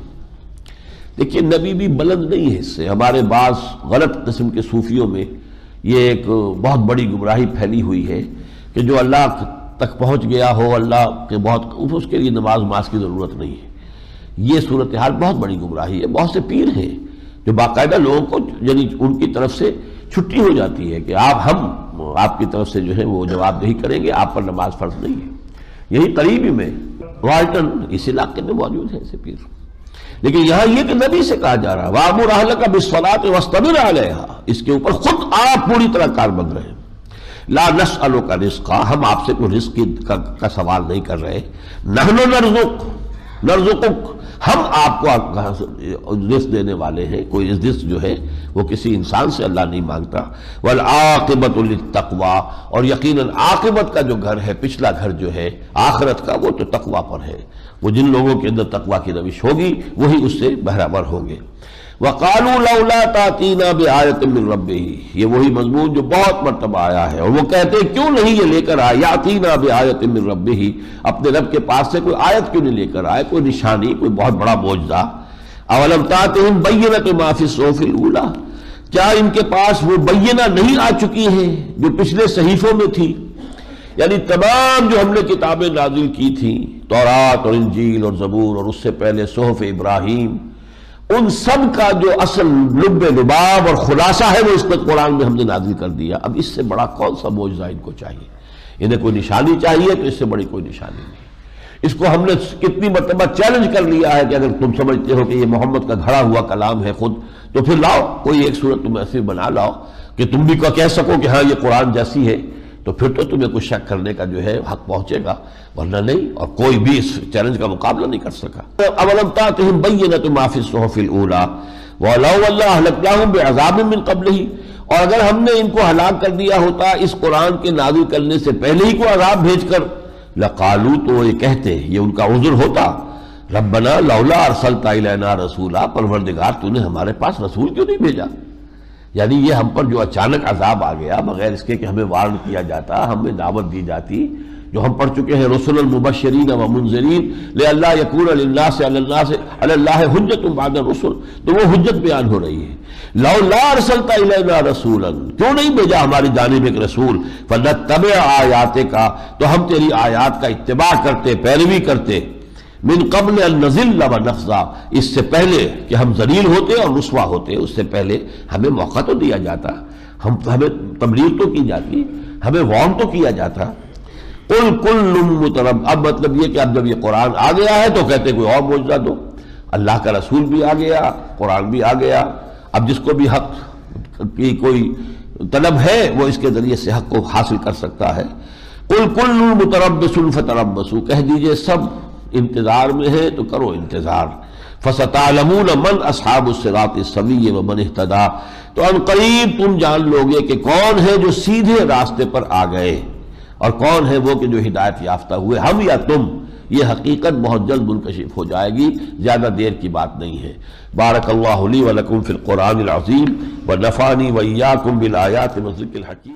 دیکھیے نبی بھی بلند نہیں ہے، اس سے ہمارے بعض غلط قسم کے صوفیوں میں یہ ایک بہت بڑی گمراہی پھیلی ہوئی ہے کہ جو اللہ تک پہنچ گیا ہو، اللہ کے بہت، اس کے لیے نماز کی ضرورت نہیں ہے۔ یہ صورتحال بہت بڑی گمراہی ہے۔ بہت سے پیر ہیں جو باقاعدہ لوگوں کو، یعنی ان کی طرف سے چھٹی ہو جاتی ہے کہ ہم آپ کی طرف سے جو ہے وہ جواب دہی کریں گے، آپ پر نماز فرض نہیں ہے۔ یہی قریبی میں والٹن اس علاقے میں موجود ہے ایسے پیر۔ لیکن یہاں یہ کہ نبی سے کہا جا رہا ہے وَأْمُرْ أَهْلَكَ بِالصَّلَاةِ وَاصْطَبِرْ عَلَيْهَا، اس کے اوپر خود آپ پوری طرح کاربند رہیں۔ لا نسألك رزقا، ہم آپ سے کوئی رزق کا سوال نہیں کر رہے۔ نحن نرزقک، ہم آپ کو رزق دینے والے ہیں، کوئی رزق جو ہے وہ کسی انسان سے اللہ نہیں مانگتا۔ والعاقبۃ للتقوی، اور یقیناً عاقبت کا جو گھر ہے، پچھلا گھر جو ہے آخرت کا، وہ تو تقوی پر ہے۔ وہ جن لوگوں کے اندر تقوی کی روش ہوگی وہی اس سے بہرہور ہوں گے۔ وَقَالُوا لَوْلَا تَأْتِينَا بِآيَةٍ مِّن رَبِّهِ، یہ وہی مضمون جو بہت مرتبہ آیا ہے، اور وہ کہتے ہیں کیوں نہیں یہ لے کر آئے یَأْتِينَا بِآيَةٍ مِّن رَبِّهِ، اپنے رب کے پاس سے کوئی آیت کیوں نہیں لے کر آئے، کوئی نشانی، کوئی بہت بڑا معجزہ۔ أَوَلَمْ تَأْتِهِمْ بَيِّنَةُ مَا فِي الصُّحُفِ الْأُولَىٰ، کیا ان کے پاس وہ بینہ نہیں آ چکی ہیں جو پچھلے صحیفوں میں تھی؟ یعنی تمام جو ہم نے کتابیں نازل کی تھیں، تورات اور انجیل اور زبور، اور اس سے پہلے صحف ابراہیم، ان سب کا جو اصل لب لباب اور خلاصہ ہے وہ اس کو قرآن میں ہم نے نازل کر دیا۔ اب اس سے بڑا کون سا معجزہ ان کو چاہیے؟ انہیں کوئی نشانی چاہیے تو اس سے بڑی کوئی نشانی نہیں۔ اس کو ہم نے کتنی مرتبہ چیلنج کر لیا ہے کہ اگر تم سمجھتے ہو کہ یہ محمد کا گھڑا ہوا کلام ہے خود، تو پھر لاؤ کوئی ایک صورت تم ایسی بنا لاؤ کہ تم بھی کہہ سکو کہ ہاں یہ قرآن جیسی ہے، تو پھر تو تمہیں کچھ شک کرنے کا جو ہے حق پہنچے گا، ورنہ نہیں۔ اور کوئی بھی اس چیلنج کا مقابلہ نہیں کر سکا۔ اولم تأتهم بینۃ ما فی الصحف الاولیٰ ولو اللہ اہلکناہم بعذاب من قبلہ، اور اگر ہم نے ان کو ہلاک کر دیا ہوتا اس قرآن کے نازل کرنے سے پہلے ہی کوئی عذاب بھیج کر، لقالوا، تو یہ کہتے، یہ ان کا عذر ہوتا، ربنا لولا ارسلت الینا رسولا، پروردگار تو نے ہمارے پاس رسول کیوں نہیں بھیجا؟ یعنی یہ ہم پر جو اچانک عذاب آ گیا بغیر اس کے کہ ہمیں وارن کیا جاتا، ہمیں دعوت دی جاتی، جو ہم پڑھ چکے ہیں رسلا مبشرین و منذرین لئلا یکون للناس علی اللہ حجۃ بعد الرسل، تو وہ حجت بیان ہو رہی ہے۔ لولا ارسلت الینا رسولا، کیوں نہیں بھیجا ہماری جانب ایک رسول، فنتبع آیاتک، تو ہم تیری آیات کا اتباع کرتے، پیروی کرتے، من قبل ان نذل ونخزا، اس سے پہلے کہ ہم ذلیل ہوتے اور رسوا ہوتے، اس سے پہلے ہمیں موقع تو دیا جاتا، ہمیں تبلیغ تو کی جاتی، ہمیں وارن تو کیا جاتا۔ قل کل مترب، اب مطلب یہ کہ اب جب یہ قرآن آ گیا ہے تو کہتے کوئی اور معجزہ دو، اللہ کا رسول بھی آ گیا، قرآن بھی آ گیا، اب جس کو بھی حق کی کوئی طلب ہے وہ اس کے ذریعے سے حق کو حاصل کر سکتا ہے۔ قل کل متربص فتربصوا، کہہ دیجئے سب انتظار میں ہے تو کرو انتظار، فستعلمون من اصحاب الصراط السوی ومن اہتدی، تو ان قریب تم جان لوگے کہ کون ہے جو سیدھے راستے پر آ گئے اور کون ہے وہ کہ جو ہدایت یافتہ ہوئے، ہم یا تم۔ یہ حقیقت بہت جلد منکشف ہو جائے گی، زیادہ دیر کی بات نہیں ہے۔ بارک اللہ لی ولکم فی القرآن العظیم ونفعنی وإیاکم بالآیات والذکر الحکیم۔